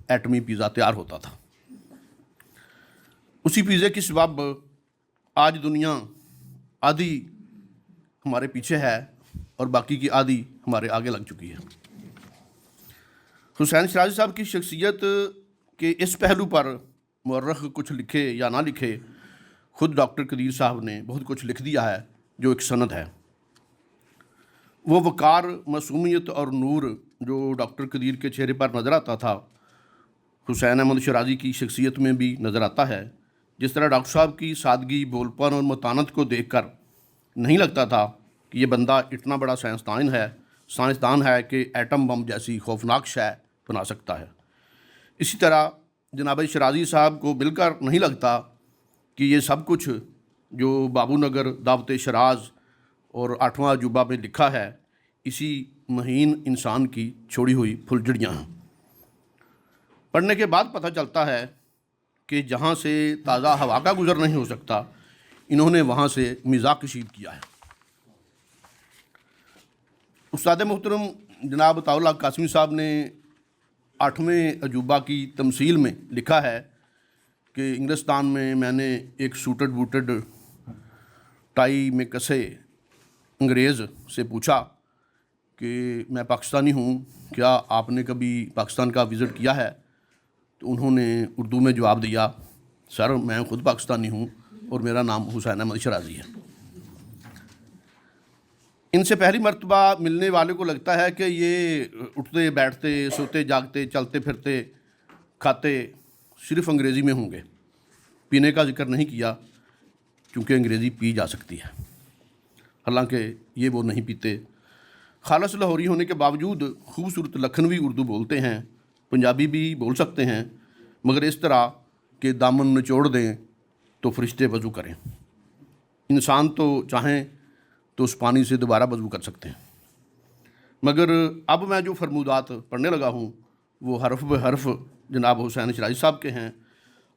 ایٹمی پیزا تیار ہوتا تھا۔ اسی پیزے کی سبب آج دنیا آدھی ہمارے پیچھے ہے اور باقی کی آدھی ہمارے آگے لگ چکی ہے۔ حسین شیرازی صاحب کی شخصیت کے اس پہلو پر مورخ کچھ لکھے یا نہ لکھے، خود ڈاکٹر قدیر صاحب نے بہت کچھ لکھ دیا ہے جو ایک سند ہے۔ وہ وقار، معصومیت اور نور جو ڈاکٹر قدیر کے چہرے پر نظر آتا تھا، حسین احمد شیرازی کی شخصیت میں بھی نظر آتا ہے۔ جس طرح ڈاکٹر صاحب کی سادگی، بول پن اور متانت کو دیکھ کر نہیں لگتا تھا کہ یہ بندہ اتنا بڑا سائنسدان ہے کہ ایٹم بم جیسی خوفناک شے بنا سکتا ہے۔ اسی طرح جناب شیرازی صاحب کو مل کر نہیں لگتا کہ یہ سب کچھ جو بابو نگر، دعوت شیراز اور 8واں عجوبہ میں لکھا ہے، اسی مہین انسان کی چھوڑی ہوئی پھلجھڑیاں ہیں۔ پڑھنے کے بعد پتہ چلتا ہے کہ جہاں سے تازہ ہوا کا گزر نہیں ہو سکتا، انہوں نے وہاں سے مزاح کشید کیا ہے۔ استاد محترم جناب عطاء الحق قاسمی صاحب نے 8ویں عجوبہ کی تمثیل میں لکھا ہے کہ انگلستان میں نے ایک سوٹڈ بوٹڈ ٹائی میں کسے انگریز سے پوچھا کہ میں پاکستانی ہوں، کیا آپ نے کبھی پاکستان کا وزٹ کیا ہے؟ تو انہوں نے اردو میں جواب دیا، سر میں خود پاکستانی ہوں اور میرا نام حسین احمد شیرازی ہے۔ ان سے پہلی مرتبہ ملنے والے کو لگتا ہے کہ یہ اٹھتے بیٹھتے، سوتے جاگتے، چلتے پھرتے، کھاتے صرف انگریزی میں ہوں گے۔ پینے کا ذکر نہیں کیا کیونکہ انگریزی پی جا سکتی ہے، حالانکہ یہ وہ نہیں پیتے۔ خالص لاہوری ہونے کے باوجود خوبصورت لکھنوی اردو بولتے ہیں، پنجابی بھی بول سکتے ہیں، مگر اس طرح کہ دامن نچوڑ دیں تو فرشتے وضو کریں۔ انسان تو چاہیں تو اس پانی سے دوبارہ وضو کر سکتے ہیں، مگر اب میں جو فرمودات پڑھنے لگا ہوں وہ حرف بحرف جناب حسین شیرازی صاحب کے ہیں،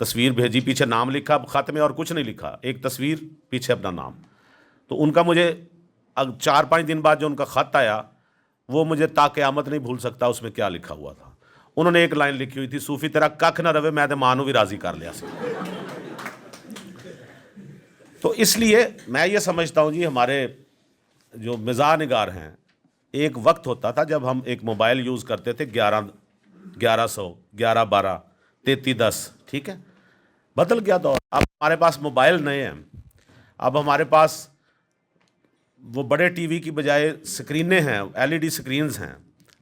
تصویر بھیجی, پیچھے نام لکھا, خط میں اور کچھ نہیں لکھا, ایک تصویر پیچھے اپنا نام. تو ان کا مجھے 4-5 دن بعد جو ان کا خط آیا وہ مجھے تا قیامت نہیں بھول سکتا اس میں کیا لکھا ہوا تھا. انہوں نے ایک لائن لکھی ہوئی تھی, صوفی تیرا ککھ نہ روے میں تے ماں نو بھی راضی کر لیا سی. تو اس لیے میں یہ سمجھتا ہوں جی, ہمارے جو مزاح نگار ہیں, ایک وقت ہوتا تھا جب ہم ایک موبائل یوز کرتے تھے 1100 1112 3310, ٹھیک ہے, بدل گیا دور. اب ہمارے پاس موبائل نئے ہیں, اب ہمارے پاس وہ بڑے ٹی وی کی بجائے سکرینیں ہیں, LED سکرینز ہیں.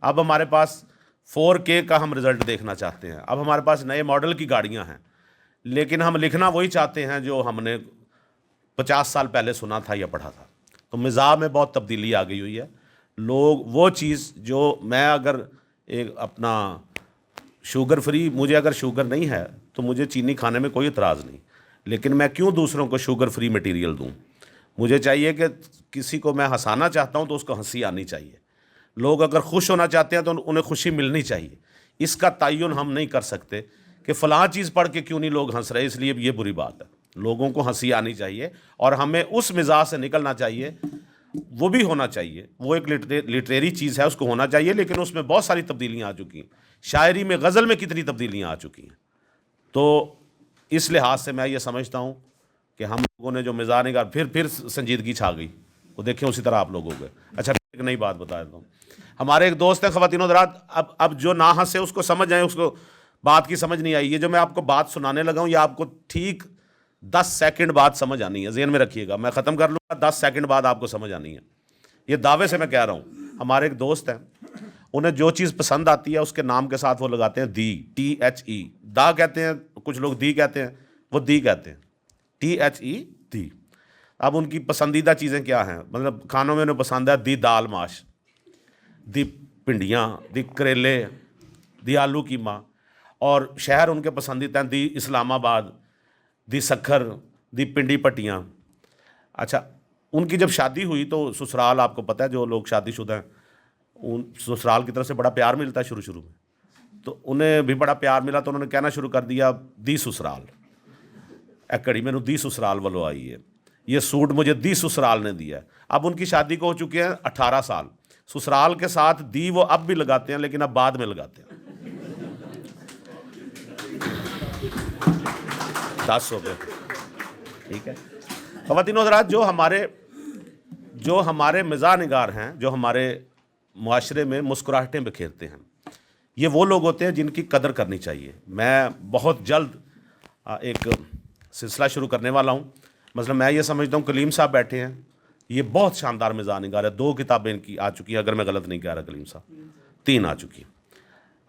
اب ہمارے پاس 4K کا ہم رزلٹ دیکھنا چاہتے ہیں. اب ہمارے پاس نئے ماڈل کی گاڑیاں ہیں, لیکن ہم لکھنا وہی چاہتے ہیں جو ہم نے 50 سال پہلے سنا تھا یا پڑھا تھا. تو مزاح میں بہت تبدیلی آ گئی ہوئی ہے. لوگ وہ چیز جو میں اگر ایک اپنا شوگر فری, مجھے اگر شوگر نہیں ہے تو مجھے چینی کھانے میں کوئی اعتراض نہیں, لیکن میں کیوں دوسروں کو شوگر فری مٹیریل دوں؟ مجھے چاہیے کہ کسی کو میں ہنسانا چاہتا ہوں تو اس کو ہنسی آنی چاہیے. لوگ اگر خوش ہونا چاہتے ہیں تو انہیں خوشی ملنی چاہیے. اس کا تعین ہم نہیں کر سکتے کہ فلاں چیز پڑھ کے کیوں نہیں لوگ ہنس رہے, اس لیے یہ بری بات ہے. لوگوں کو ہنسی آنی چاہیے اور ہمیں اس مزاج سے نکلنا چاہیے. وہ بھی ہونا چاہیے, وہ ایک لٹریری چیز ہے, اس کو ہونا چاہیے, لیکن اس میں بہت ساری تبدیلیاں آ چکی ہیں. شاعری میں, غزل میں کتنی تبدیلیاں آ چکی ہیں. تو اس لحاظ سے میں یہ سمجھتا ہوں کہ ہم لوگوں نے جو مزاح نگار, پھر سنجیدگی چھا گئی, وہ دیکھیں اسی طرح آپ لوگ ہو گئے. اچھا, ایک نئی بات بتا دیتا ہوں. ہمارے ایک دوست ہیں خواتین و حضرات, اب جو نہ ہنسے اس کو سمجھ آئے, اس کو بات کی سمجھ نہیں آئی. یہ جو میں آپ کو بات سنانے لگا ہوں یہ آپ کو ٹھیک 10 سیکنڈ بعد سمجھ آنی ہے. ذہن میں رکھیے گا, میں ختم کر لوں گا, 10 سیکنڈ بعد آپ کو سمجھ آنی ہے. یہ دعوے سے میں کہہ رہا ہوں. ہمارے ایک دوست ہیں, انہیں جو چیز پسند آتی ہے اس کے نام کے ساتھ وہ لگاتے ہیں دی, THE, دا کہتے ہیں, کچھ لوگ دی کہتے ہیں, وہ دی کہتے ہیں, THE, دی. اب ان کی پسندیدہ چیزیں کیا ہیں, مطلب کھانوں میں انہیں پسند ہے دی دال ماش, دی پنڈیاں, دی کریلے, دی آلو قیمہ. اور شہر ان کے پسندیدہ ہیں, دی اسلام آباد, دی سکھر, دی پنڈی پٹیاں. اچھا, ان کی جب شادی ہوئی تو سسرال, آپ کو پتہ ہے جو لوگ شادی شدہ ہیں ان سسرال کی طرف سے بڑا پیار ملتا ہے شروع میں, تو انہیں بھی بڑا پیار ملا تو انہوں نے کہنا شروع کر دیا دی سسرال. اے کڑی میں دی سسرال والو آئی ہے, یہ سوٹ مجھے دی سسرال نے دیا ہے. اب ان کی شادی کو ہو چکے ہیں 18 سال. سسرال کے ساتھ دی وہ اب بھی لگاتے ہیں, لیکن اب بعد میں لگاتے ہیں. 10 ہو گئے, ٹھیک ہے. خواتین و حضرات, جو ہمارے مزاح نگار ہیں, جو ہمارے معاشرے میں مسکراہٹیں بکھیرتے ہیں, یہ وہ لوگ ہوتے ہیں جن کی قدر کرنی چاہیے. میں بہت جلد ایک سلسلہ شروع کرنے والا ہوں. مثلا میں یہ سمجھتا ہوں کلیم صاحب بیٹھے ہیں, یہ بہت شاندار مزاح نگار ہے. 2 کتابیں ان کی آ چکی ہیں, اگر میں غلط نہیں کہہ رہا کلیم صاحب, 3 آ چکی ہیں.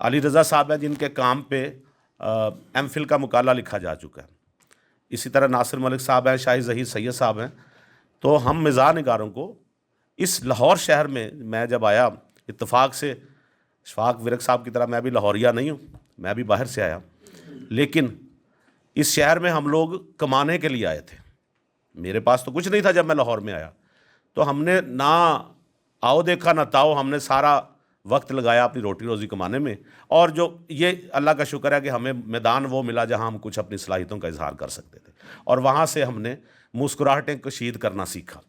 علی رضا صاحب ہیں جن کے کام پہ MPhil کا مقالہ لکھا جا چکا ہے. اسی طرح ناصر ملک صاحب ہیں, شاہد ظہیر سید صاحب ہیں. تو ہم مزاح نگاروں کو اس لاہور شہر میں جب آیا, اتفاق سے اشفاق ورق صاحب کی طرح میں بھی لاہوریہ نہیں ہوں, میں بھی باہر سے آیا, لیکن اس شہر میں ہم لوگ کمانے کے لیے آئے تھے. میرے پاس تو کچھ نہیں تھا جب میں لاہور میں آیا, تو ہم نے نہ آؤ دیکھا نہ تاؤ, ہم نے سارا وقت لگایا اپنی روٹی روزی کمانے میں. اور جو یہ اللہ کا شکر ہے کہ ہمیں میدان وہ ملا جہاں ہم کچھ اپنی صلاحیتوں کا اظہار کر سکتے تھے, اور وہاں سے ہم نے مسکراہٹیں کشید کرنا سیکھا.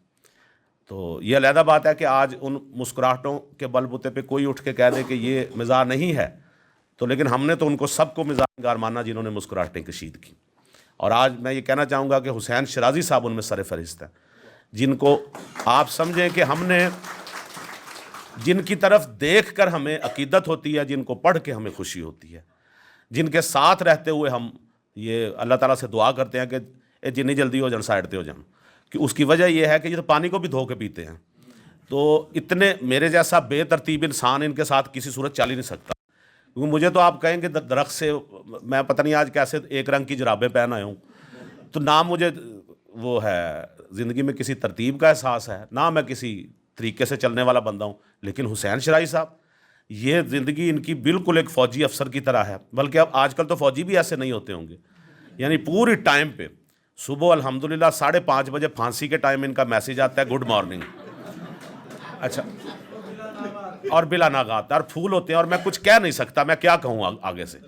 تو یہ علیحدہ بات ہے کہ آج ان مسکراہٹوں کے بل بوتے پہ کوئی اٹھ کے کہہ دے کہ یہ مزاح نہیں ہے, تو لیکن ہم نے تو ان کو سب کو مزاح نگار مانا جنہوں نے مسکراہٹیں کشید کی. اور آج میں یہ کہنا چاہوں گا کہ حسین شرازی صاحب ان میں سر فہرست ہیں, جن کو آپ سمجھیں کہ ہم نے, جن کی طرف دیکھ کر ہمیں عقیدت ہوتی ہے, جن کو پڑھ کے ہمیں خوشی ہوتی ہے, جن کے ساتھ رہتے ہوئے ہم یہ اللہ تعالیٰ سے دعا کرتے ہیں کہ اے جتنی جلدی ہو جان سائڈ تے ہو جان. کہ اس کی وجہ یہ ہے کہ یہ تو پانی کو بھی دھو کے پیتے ہیں. تو اتنے میرے جیسا بے ترتیب انسان ان کے ساتھ کسی صورت چل ہی نہیں سکتا. کیونکہ مجھے تو آپ کہیں گے درخت سے, میں پتہ نہیں آج کیسے ایک رنگ کی جرابیں پہن آیا ہوں, تو نہ مجھے وہ ہے زندگی میں کسی ترتیب کا احساس ہے, نہ میں کسی طریقے سے چلنے والا بندہ ہوں. لیکن حسین شرازی صاحب, یہ زندگی ان کی بالکل ایک فوجی افسر کی طرح ہے. بلکہ اب آج کل تو فوجی بھی ایسے نہیں ہوتے ہوں گے, یعنی پوری ٹائم پہ صبح الحمدللہ 5:30 بجے پھانسی کے ٹائم ان کا میسیج آتا ہے گڈ مارننگ. اچھا, اور بلا ناغات اور پھول ہوتے ہیں, اور میں کچھ کہہ نہیں سکتا, میں کیا کہوں آگے سے.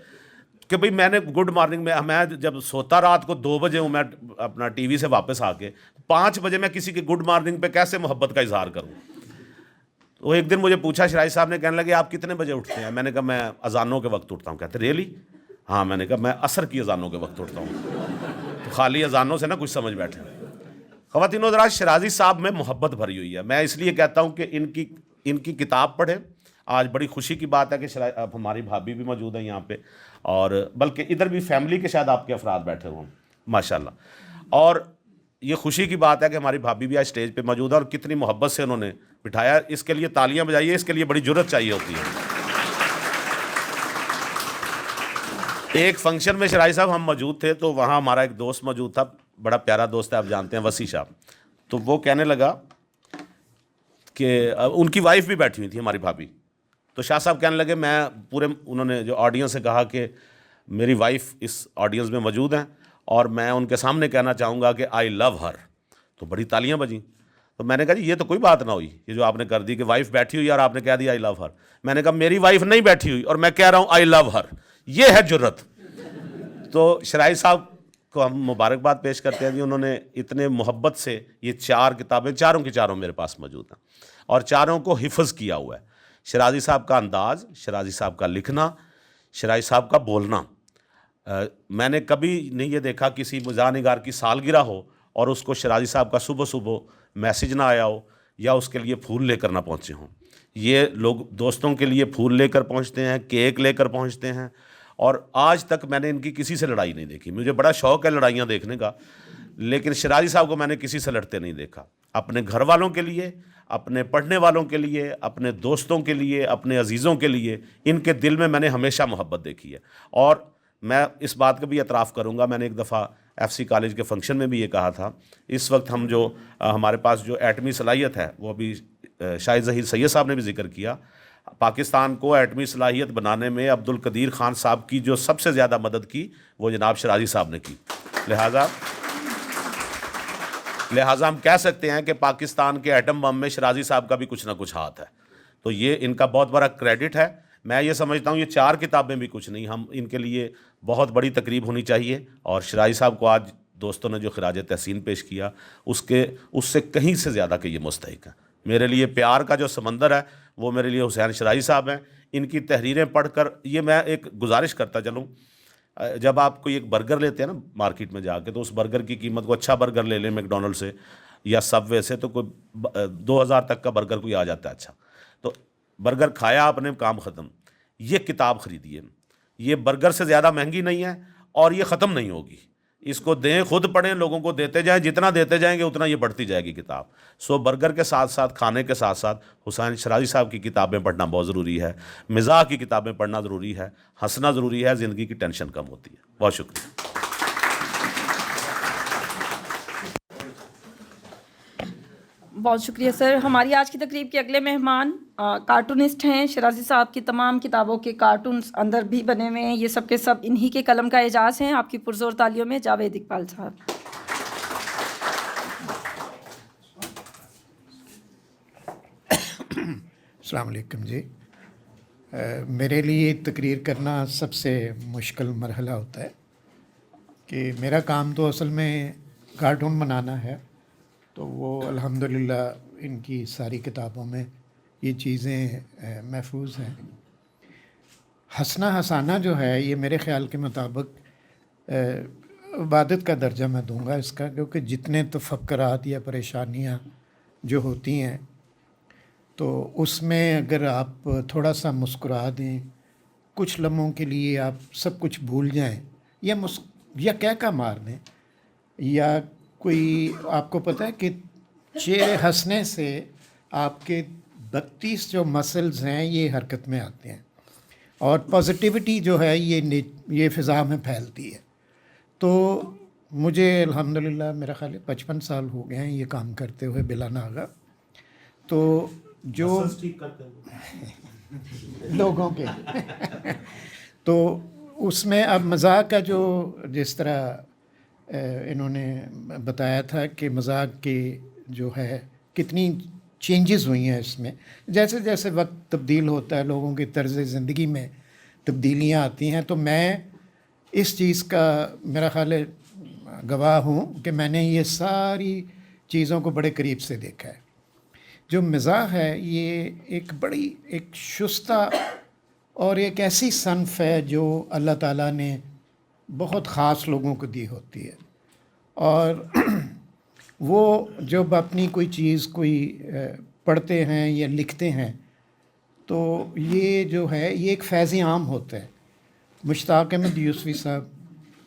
کہ بھئی میں نے گڈ مارننگ میں جب سوتا رات کو 2 بجے ہوں میں اپنا ٹی وی سے واپس آ کے 5 بجے میں کسی کی گڈ مارننگ پہ کیسے محبت کا اظہار کروں. وہ ایک دن مجھے پوچھا شرائی صاحب نے, کہنے لگے آپ کتنے بجے اٹھتے ہیں؟ میں نے کہا میں اذانوں کے وقت اٹھتا ہوں. کہتے ریئلی؟ ہاں. میں نے کہا میں عصر کی اذانوں کے وقت اٹھتا ہوں. تو خالی اذانوں سے نہ کچھ سمجھ بیٹھے. خواتین و حضرات, شرازی صاحب میں محبت بھری ہوئی ہے. میں اس لیے کہتا ہوں کہ ان کی کتاب پڑھیں. آج بڑی خوشی کی بات ہے کہ اب ہماری بھابھی بھی موجود ہیں یہاں پہ, اور بلکہ ادھر بھی فیملی کے شاید آپ کے افراد بیٹھے ہوئے ہیں ماشاءاللہ. اور یہ خوشی کی بات ہے کہ ہماری بھابھی بھی آج اسٹیج پہ موجود ہے, اور کتنی محبت سے انہوں نے بٹھایا. اس کے لیے تالیاں بجائیے, اس کے لیے بڑی جرت چاہیے ہوتی ہے. ایک فنکشن میں شرائی صاحب ہم موجود تھے, تو وہاں ہمارا ایک دوست موجود تھا, بڑا پیارا دوست ہے, آپ جانتے ہیں, وسیع صاحب. تو وہ کہنے لگا کہ ان کی وائف بھی بیٹھی ہوئی تھی ہماری بھابھی. تو شاہ صاحب کہنے لگے, میں پورے انہوں نے جو آڈینس سے کہا کہ میری وائف اس آڈینس میں موجود ہیں اور میں ان کے سامنے کہنا چاہوں گا کہ آئی لو ہر. تو بڑی تالیاں بجیں. تو میں نے کہا جی یہ تو کوئی بات نہ ہوئی, یہ جو آپ نے کر دی کہ وائف بیٹھی ہوئی اور آپ نے کہہ دیا آئی لو ہر. میں نے کہا میری وائف نہیں بیٹھی ہوئی اور میں کہہ رہا ہوں آئی لو ہر, یہ ہے جرت. تو شرائی صاحب کو ہم مبارکباد پیش کرتے ہیں جی, انہوں نے اتنے محبت سے یہ 4 کتابیں چاروں کی چاروں میرے پاس موجود ہیں, اور چاروں کو حفظ کیا ہوا ہے. شرازی صاحب کا انداز, شرازی صاحب کا لکھنا, شرازی صاحب کا بولنا. میں نے کبھی نہیں یہ دیکھا کسی مزاح نگار کی سالگرہ ہو اور اس کو شرازی صاحب کا صبح صبح میسج نہ آیا ہو یا اس کے لیے پھول لے کر نہ پہنچے ہوں. یہ لوگ دوستوں کے لیے پھول لے کر پہنچتے ہیں, کیک لے کر پہنچتے ہیں, اور آج تک میں نے ان کی کسی سے لڑائی نہیں دیکھی. مجھے بڑا شوق ہے لڑائیاں دیکھنے کا, لیکن شرازی صاحب کو میں نے کسی سے لڑتے نہیں دیکھا. اپنے گھر والوں کے لیے, اپنے پڑھنے والوں کے لیے, اپنے دوستوں کے لیے, اپنے عزیزوں کے لیے, ان کے دل میں نے ہمیشہ محبت دیکھی ہے. اور میں اس بات کا بھی اعتراف کروں گا, میں نے ایک دفعہ ایف سی کالج کے فنکشن میں بھی یہ کہا تھا, اس وقت ہم جو ہمارے پاس جو ایٹمی صلاحیت ہے وہ ابھی شاہد ظہیر سید صاحب نے بھی ذکر کیا, پاکستان کو ایٹمی صلاحیت بنانے میں عبدالقدیر خان صاحب کی جو سب سے زیادہ مدد کی وہ جناب شرازی صاحب نے کی. لہٰذا ہم کہہ سکتے ہیں کہ پاکستان کے ایٹم بم میں شرازی صاحب کا بھی کچھ نہ کچھ ہاتھ ہے. تو یہ ان کا بہت بڑا کریڈٹ ہے. میں یہ سمجھتا ہوں یہ 4 کتابیں بھی کچھ نہیں, ہم ان کے لیے بہت بڑی تقریب ہونی چاہیے. اور شرازی صاحب کو آج دوستوں نے جو خراج تحسین پیش کیا اس سے کہیں سے زیادہ کہ یہ مستحق ہیں. میرے لیے پیار کا جو سمندر ہے وہ میرے لیے حسین شرازی صاحب ہیں. ان کی تحریریں پڑھ کر یہ میں ایک گزارش کرتا چلوں, جب آپ کوئی ایک برگر لیتے ہیں نا مارکیٹ میں جا کے, تو اس برگر کی قیمت کو, اچھا برگر لے لیں میک ڈونلڈ سے یا سب وے سے, تو کوئی 2000 تک کا برگر کوئی آ جاتا ہے. اچھا تو برگر کھایا آپ نے, کام ختم. یہ کتاب خریدیے, یہ برگر سے زیادہ مہنگی نہیں ہے اور یہ ختم نہیں ہوگی. اس کو دیں, خود پڑھیں, لوگوں کو دیتے جائیں, جتنا دیتے جائیں گے اتنا یہ بڑھتی جائے گی کتاب. سو برگر کے ساتھ ساتھ, کھانے کے ساتھ ساتھ حسین شرازی صاحب کی کتابیں پڑھنا بہت ضروری ہے. مزاح کی کتابیں پڑھنا ضروری ہے, ہنسنا ضروری ہے, زندگی کی ٹینشن کم ہوتی ہے. بہت شکریہ. بہت شکریہ سر. ہماری آج کی تقریب کے اگلے مہمان کارٹونسٹ ہیں. شرازی صاحب کی تمام کتابوں کے کارٹونز اندر بھی بنے ہوئے ہیں. یہ سب کے سب انہی کے قلم کا اعجاز ہیں. آپ کی پرزور تالیوں میں جاوید اقبال صاحب. السلام علیکم جی. میرے لیے تقریر کرنا سب سے مشکل مرحلہ ہوتا ہے کہ میرا کام تو اصل میں کارٹون بنانا ہے, تو وہ الحمدللہ ان کی ساری کتابوں میں یہ چیزیں محفوظ ہیں. ہنسنا ہنسانا جو ہے یہ میرے خیال کے مطابق عبادت کا درجہ میں دوں گا اس کا, کیونکہ جتنے تفکرات یا پریشانیاں جو ہوتی ہیں تو اس میں اگر آپ تھوڑا سا مسکرا دیں, کچھ لمحوں کے لیے آپ سب کچھ بھول جائیں یا کہہ مار دیں, یا کوئی آپ کو پتہ ہے کہ چہرے ہنسنے سے آپ کے 32 جو مسلز ہیں یہ حرکت میں آتے ہیں, اور پازیٹیوٹی جو ہے یہ فضا میں پھیلتی ہے. تو مجھے الحمدللہ میرا خیال ہے 55 سال ہو گئے ہیں یہ کام کرتے ہوئے بلا ناغہ. تو جو لوگوں کے تو اس میں اب مذاق کا جو جس طرح انہوں نے بتایا تھا کہ مذاق کی جو ہے کتنی چینجز ہوئی ہیں اس میں, جیسے جیسے وقت تبدیل ہوتا ہے لوگوں کی طرز زندگی میں تبدیلیاں آتی ہیں. تو میں اس چیز کا میرا خیال ہے گواہ ہوں کہ میں نے یہ ساری چیزوں کو بڑے قریب سے دیکھا ہے. جو مزاح ہے یہ ایک بڑی ایک شستہ اور ایک ایسی صنف ہے جو اللہ تعالیٰ نے بہت خاص لوگوں کو دی ہوتی ہے. اور وہ جب اپنی کوئی چیز کوئی پڑھتے ہیں یا لکھتے ہیں تو یہ جو ہے یہ ایک فیض عام ہوتا ہے. مشتاق احمد یوسفی صاحب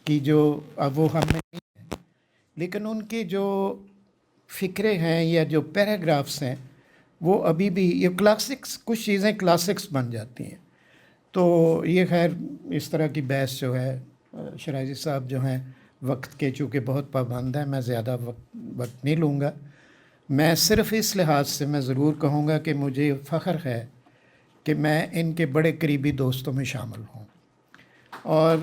کی جو اب وہ ہم میں نہیں ہیں لیکن ان کے جو فکرے ہیں یا جو پیراگرافس ہیں وہ ابھی بھی یہ کلاسکس، کچھ چیزیں کلاسکس بن جاتی ہیں. تو یہ خیر اس طرح کی بحث جو ہے شرائزی صاحب جو ہیں وقت کے چونکہ بہت پابند ہیں، میں زیادہ وقت نہیں لوں گا. میں صرف اس لحاظ سے میں ضرور کہوں گا کہ مجھے فخر ہے کہ میں ان کے بڑے قریبی دوستوں میں شامل ہوں. اور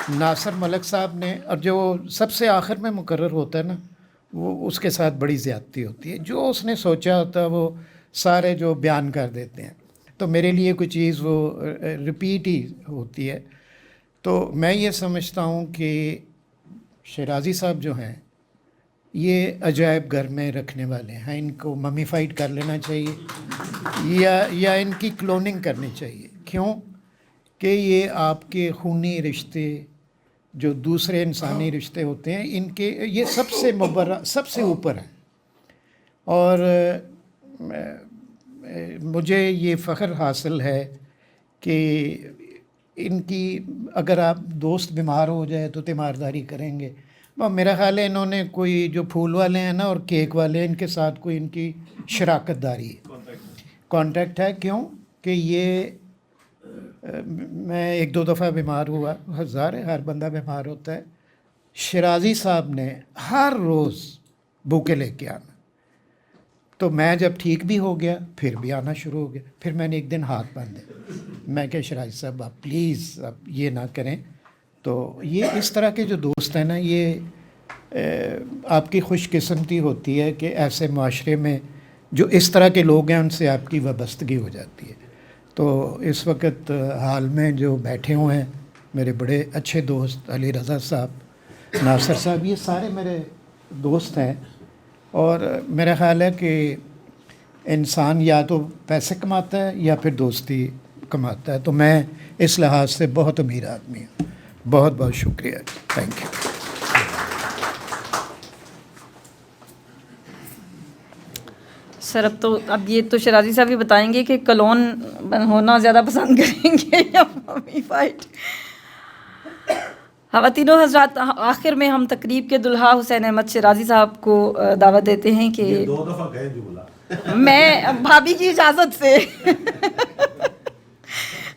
ناصر ملک صاحب نے، اور جو سب سے آخر میں مقرر ہوتا ہے نا وہ اس کے ساتھ بڑی زیادتی ہوتی ہے. جو اس نے سوچا ہوتا ہے وہ سارے جو بیان کر دیتے ہیں، تو میرے لیے کوئی چیز وہ ریپیٹ ہی ہوتی ہے. تو میں یہ سمجھتا ہوں کہ شیرازی صاحب جو ہیں یہ عجائب گھر میں رکھنے والے ہیں. ان کو ممیفائڈ کر لینا چاہیے یا ان کی کلوننگ کرنی چاہیے. کیوں کہ یہ آپ کے خونی رشتے جو دوسرے انسانی رشتے ہوتے ہیں ان کے یہ سب سے مبرہ، سب سے اوپر ہیں. اور مجھے یہ فخر حاصل ہے کہ ان کی اگر آپ دوست بیمار ہو جائے تو تیمارداری کریں گے. میرا خیال ہے انہوں نے کوئی جو پھول والے ہیں نا اور کیک والے ان کے ساتھ کوئی ان کی شراکت داری ہے، کانٹیکٹ ہے. کیوں کہ یہ میں ایک دو دفعہ بیمار ہوا، ہزار ہے ہر بندہ بیمار ہوتا ہے. شیرازی صاحب نے ہر روز بوکے لے کے آنا. تو میں جب ٹھیک بھی ہو گیا پھر بھی آنا شروع ہو گیا. پھر میں نے ایک دن ہاتھ باندھے، میں کہ شیرازی صاحب آپ پلیز اب یہ نہ کریں. تو یہ اس طرح کے جو دوست ہیں نا یہ آپ کی خوش قسمتی ہوتی ہے کہ ایسے معاشرے میں جو اس طرح کے لوگ ہیں ان سے آپ کی وابستگی ہو جاتی ہے. تو اس وقت حال میں جو بیٹھے ہوئے ہیں میرے بڑے اچھے دوست علی رضا صاحب، ناصر صاحب، یہ سارے میرے دوست ہیں. اور میرا خیال ہے کہ انسان یا تو پیسے کماتا ہے یا پھر دوستی کماتا ہے. تو میں اس لحاظ سے بہت امیر آدمی ہوں. بہت بہت شکریہ. Thank you. سر اب یہ تو شیرازی صاحب بھی بتائیں گے کہ کلون ہونا زیادہ پسند کریں گے یا ممیفائڈ. خواتین و حضرات، آخر میں ہم تقریب کے دلہا حسین احمد شیرازی صاحب کو دعوت دیتے ہیں کہ 2 دفعہ گئے جو بولا میں بھابھی کی اجازت سے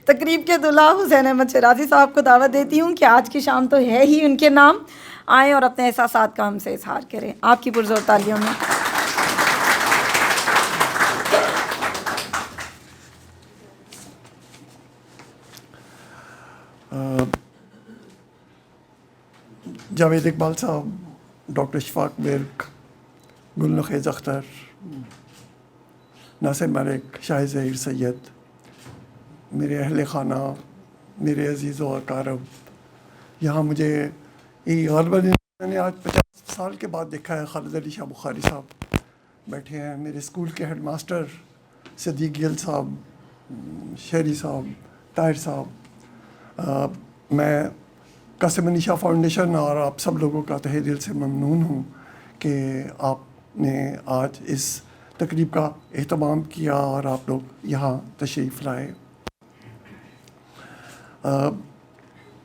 تقریب کے دلہا حسین احمد شیرازی صاحب کو دعوت دیتی ہوں کہ آج کی شام تو ہے ہی ان کے نام، آئیں اور اپنے احساسات کا ہم سے اظہار کریں. آپ کی پرزور تالیوں میں. جاوید اقبال صاحب، ڈاکٹر اشفاق برق، گلنو خیز اختر، ناصر ملک، شاہ ظہیر سید، میرے اہل خانہ، میرے عزیز و اقارب، یہاں مجھے غالباً میں نے آج 50 سال کے بعد دیکھا ہے. خالد علی شاہ بخاری صاحب بیٹھے ہیں، میرے اسکول کے ہیڈ ماسٹر صدیق گل صاحب، شہری صاحب، طاہر صاحب. میں قاسم علی شاہ فاؤنڈیشن اور آپ سب لوگوں کا تہہ دل سے ممنون ہوں کہ آپ نے آج اس تقریب کا اہتمام کیا اور آپ لوگ یہاں تشریف لائے.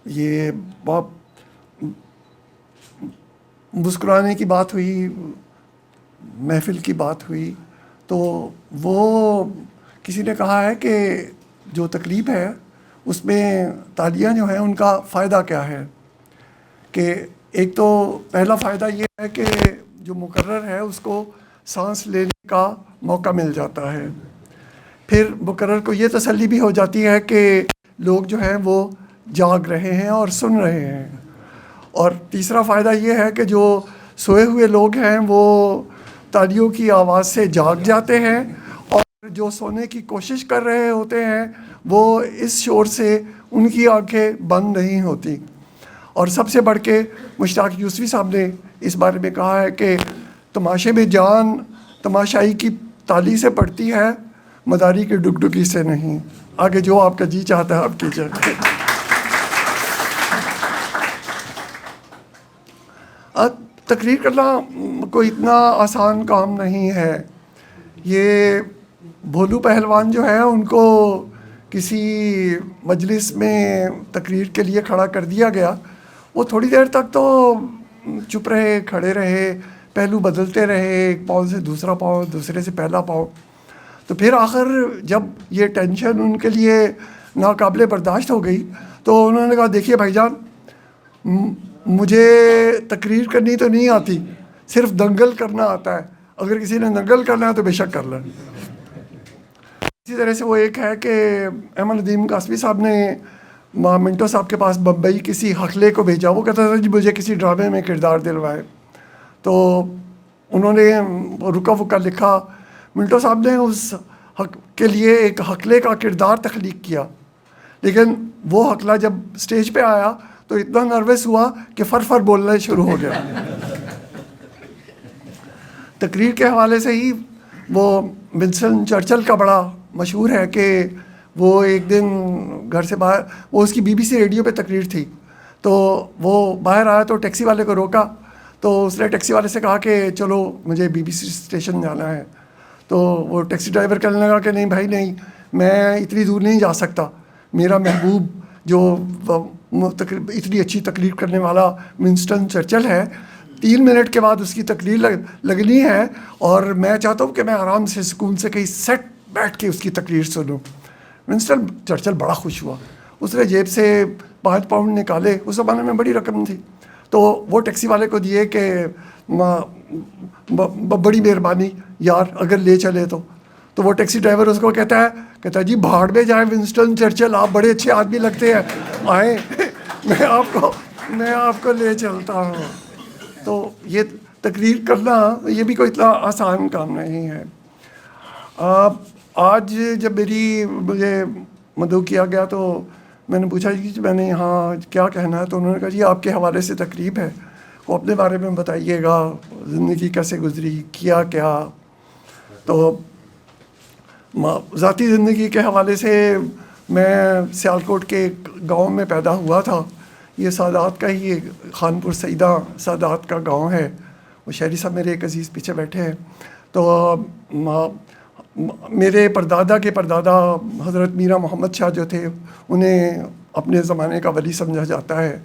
یہ بہت مسکرانے کی بات ہوئی، محفل کی بات ہوئی، تو وہ کسی نے کہا ہے کہ جو تقریب ہے اس میں تالیاں جو ہیں ان کا فائدہ کیا ہے. کہ ایک تو پہلا فائدہ یہ ہے کہ جو مقرر ہے اس کو سانس لینے کا موقع مل جاتا ہے. پھر مقرر کو یہ تسلی بھی ہو جاتی ہے کہ لوگ جو ہیں وہ جاگ رہے ہیں اور سن رہے ہیں. اور تیسرا فائدہ یہ ہے کہ جو سوئے ہوئے لوگ ہیں وہ تالیوں کی آواز سے جاگ جاتے ہیں جو سونے کی کوشش کر رہے ہوتے ہیں وہ اس شور سے ان کی آنکھیں بند نہیں ہوتی. اور سب سے بڑھ کے مشتاق یوسفی صاحب نے اس بارے میں کہا ہے کہ تماشے میں جان تماشائی کی تالی سے پڑتی ہے، مداری کی ڈگڈگی سے نہیں. آگے جو آپ کا جی چاہتا ہے آپ کیجیے. تقریر کرنا کوئی اتنا آسان کام نہیں ہے. یہ بھولو پہلوان جو ہے ان کو کسی مجلس میں تقریر کے لیے کھڑا کر دیا گیا. وہ تھوڑی دیر تک تو چپ رہے، کھڑے رہے، پہلو بدلتے رہے، ایک پاؤں سے دوسرا پاؤں، دوسرے سے پہلا پاؤں. تو پھر آخر جب یہ ٹینشن ان کے لیے ناقابل برداشت ہو گئی تو انہوں نے کہا دیکھیے بھائی جان، مجھے تقریر کرنی تو نہیں آتی، صرف دنگل کرنا آتا ہے. اگر کسی نے دنگل کرنا ہے تو بے شک کر لیں. اسی طرح سے وہ ایک ہے کہ احمد ندیم قاسمی صاحب نے منٹو صاحب کے پاس بمبئی کسی حقلے کو بھیجا. وہ کہتا تھا جی مجھے کسی ڈرامے میں کردار دلوائے. تو انہوں نے رکا فکا لکھا. منٹو صاحب نے اس حق کے لیے ایک حقلے کا کردار تخلیق کیا، لیکن وہ حقلہ جب سٹیج پہ آیا تو اتنا نروس ہوا کہ فر بولنا شروع ہو گیا. تقریر کے حوالے سے ہی وہ ونسٹن چرچل کا بڑا مشہور ہے کہ وہ ایک دن گھر سے باہر، وہ اس کی BBC ریڈیو پہ تقریر تھی، تو وہ باہر آیا تو ٹیکسی والے کو روکا. تو اس نے ٹیکسی والے سے کہا کہ چلو مجھے BBC اسٹیشن جانا ہے. تو وہ ٹیکسی ڈرائیور کہنے لگا کہ نہیں بھائی نہیں، میں اتنی دور نہیں جا سکتا. میرا محبوب جو اتنی اچھی تقریر کرنے والا ونسٹن چرچل ہے، 3 منٹ کے بعد اس کی تقریر لگنی ہے اور میں چاہتا ہوں کہ میں آرام سے سکون سے کہیں سیٹ بیٹھ کے اس کی تقریر سنوں. ونسٹن چرچل بڑا خوش ہوا. اس نے جیب سے 5 پاؤنڈ نکالے، اس زمانے میں بڑی رقم تھی، تو وہ ٹیکسی والے کو دیے کہ بڑی مہربانی یار اگر لے چلے تو وہ ٹیکسی ڈرائیور اس کو کہتا ہے جی بھاڑ میں جائیں ونسٹن چرچل، آپ بڑے اچھے آدمی لگتے ہیں، آئیں میں آپ کو لے چلتا ہوں. تو یہ تقریر کرنا یہ بھی کوئی اتنا آسان کام نہیں ہے. آج جب مجھے مدعو کیا گیا تو میں نے پوچھا کہ میں نے یہاں کیا کہنا ہے. تو انہوں نے کہا جی آپ کے حوالے سے تقریب ہے، وہ اپنے بارے میں بتائیے گا، زندگی کیسے گزری، کیا. تو ذاتی زندگی کے حوالے سے میں سیالکوٹ کے ایک گاؤں میں پیدا ہوا تھا. یہ سادات کا ہی خانپور سعیدہ سادات کا گاؤں ہے. وہ شہری صاحب میرے ایک عزیز پیچھے بیٹھے ہیں. تو میرے پردادا کے پردادا حضرت میرا محمد شاہ جو تھے، انہیں اپنے زمانے کا ولی سمجھا جاتا ہے.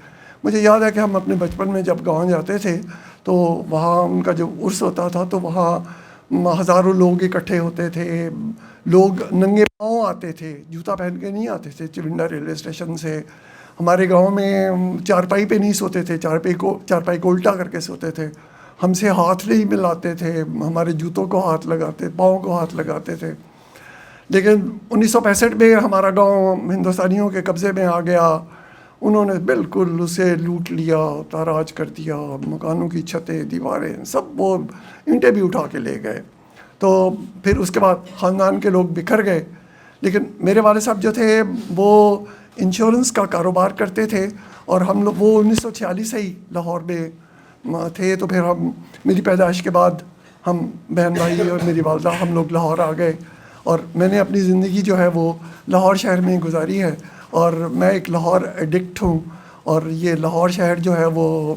مجھے یاد ہے کہ ہم اپنے بچپن میں جب گاؤں جاتے تھے تو وہاں ان کا جو عرس ہوتا تھا تو وہاں ہزاروں لوگ اکٹھے ہوتے تھے. لوگ ننگے پاؤں آتے تھے، جوتا پہن کے نہیں آتے تھے. چونڈا ریلوے اسٹیشن سے ہمارے گاؤں میں چارپائی پہ نہیں سوتے تھے، چارپائی کو الٹا کر کے سوتے تھے. ہم سے ہاتھ نہیں ملاتے تھے، ہمارے جوتوں کو ہاتھ لگاتے، پاؤں کو ہاتھ لگاتے تھے. لیکن 1965 میں ہمارا گاؤں ہندوستانیوں کے قبضے میں آ گیا. انہوں نے بالکل اسے لوٹ لیا، تاراج کر دیا. مکانوں کی چھتیں، دیواریں، سب وہ اینٹیں بھی اٹھا کے لے گئے. تو پھر اس کے بعد خاندان کے لوگ بکھر گئے. لیکن میرے والد صاحب جو تھے وہ انشورنس کا کاروبار کرتے تھے اور ہم لوگ وہ 1946 سے ہی لاہور میں تھے. تو پھر میری پیدائش کے بعد ہم بہن بھائی اور میری والدہ ہم لوگ لاہور آ گئے اور میں نے اپنی زندگی جو ہے وہ لاہور شہر میں گزاری ہے. اور میں ایک لاہور ایڈکٹ ہوں. اور یہ لاہور شہر جو ہے وہ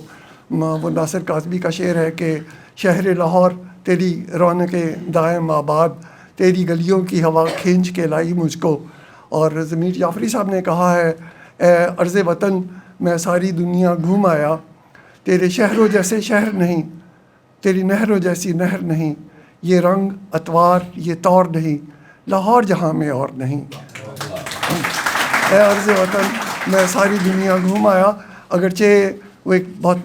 ناصر کاظمی کا شعر ہے کہ شہر لاہور تیری رونقیں دائم آباد، تیری گلیوں کی ہوا کھینچ کے لائی مجھ کو. اور ضمیر جعفری صاحب نے کہا ہے اے عرض وطن میں ساری دنیا گھوم آیا، تیرے شہروں جیسے شہر نہیں، تیری نہروں جیسی نہر نہیں، یہ رنگ اتوار یہ طور نہیں، لاہور جہاں میں اور نہیں. اے عرض وطن میں ساری دنیا گھوم آیا. اگرچہ وہ ایک بہت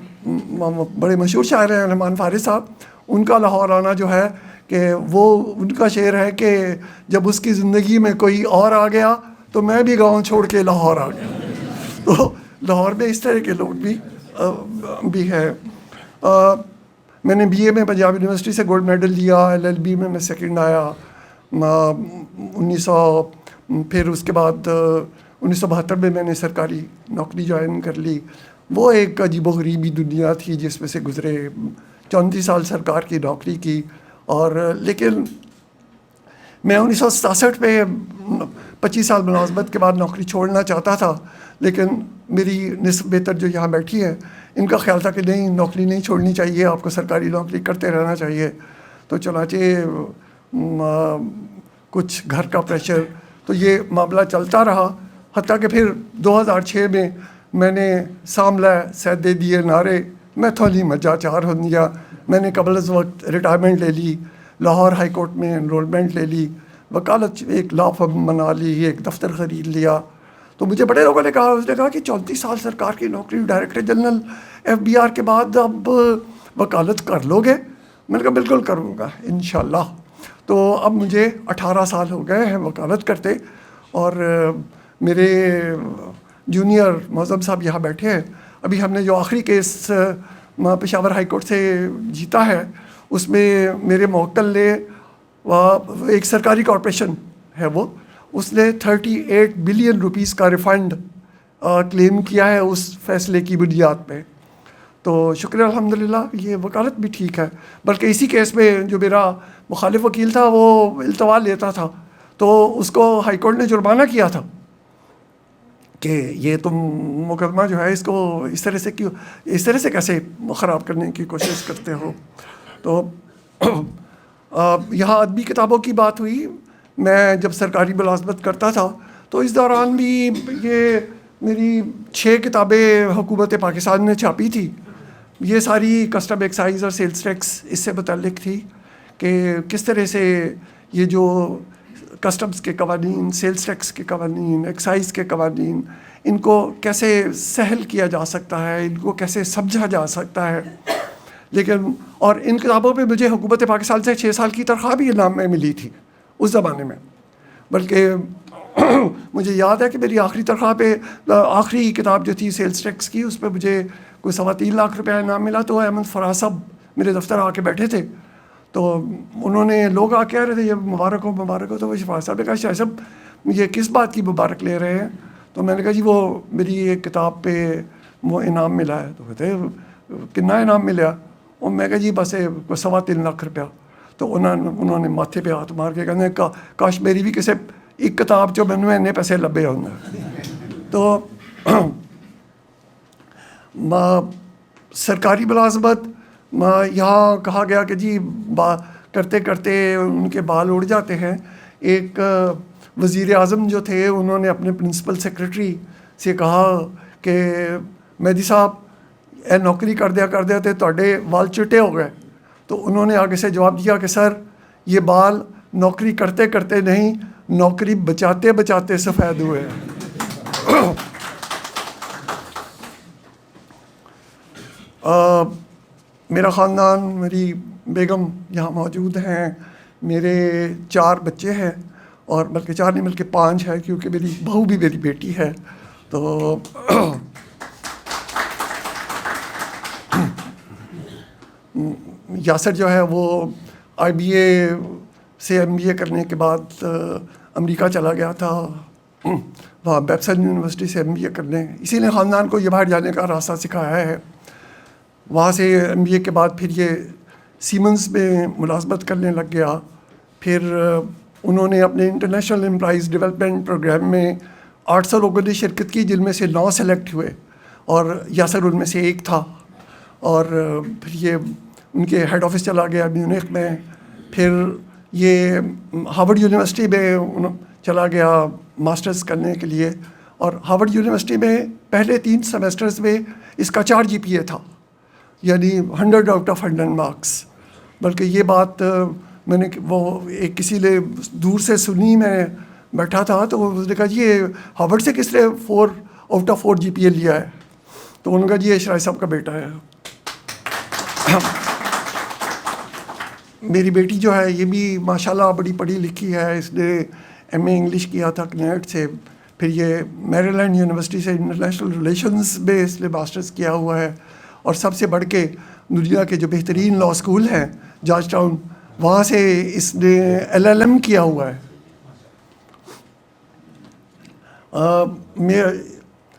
بڑے مشہور شاعر ہیں رحمان فارس صاحب، ان کا لاہور آنا جو ہے کہ وہ ان کا شعر ہے کہ جب اس کی زندگی میں کوئی اور آ گیا تو میں بھی گاؤں چھوڑ کے لاہور آ گیا. تو لاہور میں اس طرح کے لوگ بھی ہے. میں نے BA میں پنجاب یونیورسٹی سے گولڈ میڈل لیا، LLB میں 2nd آیا. پھر اس کے بعد 1972 میں میں نے سرکاری نوکری جوائن کر لی. وہ ایک عجیب و غریبی دنیا تھی جس میں سے گزرے. 34 سال سرکار کی نوکری کی. اور لیکن میں 1967 میں 25 سال ملازمت کے بعد نوکری چھوڑنا چاہتا تھا, لیکن میری نصف بہتر جو یہاں بیٹھی ہے ان کا خیال تھا کہ نہیں, نوکری نہیں چھوڑنی چاہیے, آپ کو سرکاری نوکری کرتے رہنا چاہیے. تو چنانچہ کچھ گھر کا پریشر, تو یہ معاملہ چلتا رہا, حتیٰ کہ پھر 2006 میں نے ساملہ سید دے دیے نعرے, میں تھولی مجا چار ہو دیا. میں نے قبل از وقت ریٹائرمنٹ لے لی, لاہور ہائی کورٹ میں انرولمنٹ لے لی, وکالت ایک لا فرم بنا لی, ایک دفتر خرید لیا. تو مجھے بڑے لوگوں نے کہا, اس نے کہا کہ 34 سال سرکار کی نوکری, ڈائریکٹر جنرل FBR کے بعد اب وکالت کر لو گے؟ میں نے کہا بالکل کروں گا انشاءاللہ. تو اب مجھے 18 سال ہو گئے ہیں وکالت کرتے, اور میرے جونیئر معظم صاحب یہاں بیٹھے ہیں. ابھی ہم نے جو آخری کیس پشاور ہائی کورٹ سے جیتا ہے, اس میں میرے موکل نے, ایک سرکاری کارپوریشن ہے وہ, اس نے 38 بلین روپیز کا ریفنڈ کلیم کیا ہے اس فیصلے کی بنیاد پہ. تو شکر الحمدللہ, یہ وکالت بھی ٹھیک ہے. بلکہ اسی کیس میں جو میرا مخالف وکیل تھا وہ التوا لیتا تھا, تو اس کو ہائی کورٹ نے جرمانہ کیا تھا کہ یہ تم مقدمہ جو ہے اس کو اس طرح سے کیسے خراب کرنے کی کوشش کرتے ہو. تو یہاں ادبی کتابوں کی بات ہوئی. میں جب سرکاری ملازمت کرتا تھا تو اس دوران بھی یہ میری 6 کتابیں حکومت پاکستان نے چھاپی تھی. یہ ساری کسٹم ایکسائز اور سیلز ٹیکس اس سے متعلق تھی کہ کس طرح سے یہ جو کسٹمز کے قوانین, سیلز ٹیکس کے قوانین, ایکسائز کے قوانین, ان کو کیسے سہل کیا جا سکتا ہے, ان کو کیسے سمجھا جا سکتا ہے. لیکن اور ان کتابوں پہ مجھے حکومت پاکستان سے 6 سال کی تنخواہ بھی انعام میں ملی تھی اس زمانے میں. بلکہ مجھے یاد ہے کہ میری آخری تنخواہ پہ, آخری کتاب جو تھی سیلز ٹیکس کی, اس پہ مجھے کوئی 3.25 لاکھ روپے انعام ملا. تو احمد فراز صاحب میرے دفتر آ کے بیٹھے تھے, تو انہوں نے, لوگ آ کے کہہ رہے تھے یہ مبارک ہو مبارک ہو. تو وہ فراز صاحب نے کہا شاہ صاحب یہ کس بات کی مبارک لے رہے ہیں؟ تو میں نے کہا جی وہ میری ایک کتاب پہ وہ انعام ملا ہے. تو کہتے کتنا انعام ملا؟ اور میں کہا جی بس 3.25 لاکھ روپیہ. تو انہوں نے ماتھے پہ ہاتھ مار کے کہنے کاش میری بھی کسی ایک کتاب جو میں نے پیسے لبے ہوں گے. تو سرکاری ملازمت یہاں کہا گیا کہ جی کرتے کرتے ان کے بال اڑ جاتے ہیں. ایک وزیر اعظم جو تھے انہوں نے اپنے پرنسپل سیکرٹری سے کہا کہ مہدی صاحب اے نوکری کر دیا تے تواڈے بال چٹے ہو گئے. تو انہوں نے آگے سے جواب دیا کہ سر یہ بال نوکری کرتے کرتے نہیں, نوکری بچاتے بچاتے سفید ہوئے. میرا خاندان, میری بیگم یہاں موجود ہیں, میرے 4 بچے ہیں, اور بلکہ 4 نہیں بلکہ 5 ہے, کیونکہ میری بہو بھی میری بیٹی ہے. تو یاسر جو ہے وہ IBA سے MBA کرنے کے بعد امریکہ چلا گیا تھا, وہاں بیپسن یونیورسٹی سے MBA کرنے. اسی نے خاندان کو یہ باہر جانے کا راستہ سکھایا ہے. وہاں سے MBA کے بعد پھر یہ سیمنز میں ملازمت کرنے لگ گیا. پھر انہوں نے اپنے انٹرنیشنل امپلائیز ڈیولپمنٹ پروگرام میں 800 لوگوں نے شرکت کی, جن میں سے 9 سلیکٹ ہوئے, اور یاسر ان میں سے ایک تھا. اور پھر یہ ان کے ہیڈ آفس چلا گیا میونخ میں. پھر یہ ہارورڈ یونیورسٹی میں چلا گیا ماسٹرز کرنے کے لیے, اور ہارورڈ یونیورسٹی میں پہلے 3 سیمسٹرز میں اس کا 4 GPA تھا, یعنی 100 آؤٹ آف 100 مارکس. بلکہ یہ بات میں نے وہ ایک کسی نے دور سے سنی, میں بیٹھا تھا تو اس نے کہا جی یہ ہارورڈ سے کس نے 4 آؤٹ آف 4 GPA لیا ہے؟ تو انہوں نے کہا جی یہ شرائی صاحب کا بیٹا ہے. میری بیٹی جو ہے یہ بھی ماشاءاللہ بڑی پڑھی لکھی ہے. اس نے MA انگلش کیا تھا کنیٹ سے, پھر یہ میریلینڈ یونیورسٹی سے انٹرنیشنل ریلیشنز میں اس نے ماسٹرز کیا ہوا ہے. اور سب سے بڑھ کے دنیا کے جو بہترین لا اسکول ہیں جارج ٹاؤن, وہاں سے اس نے LLM کیا ہوا ہے.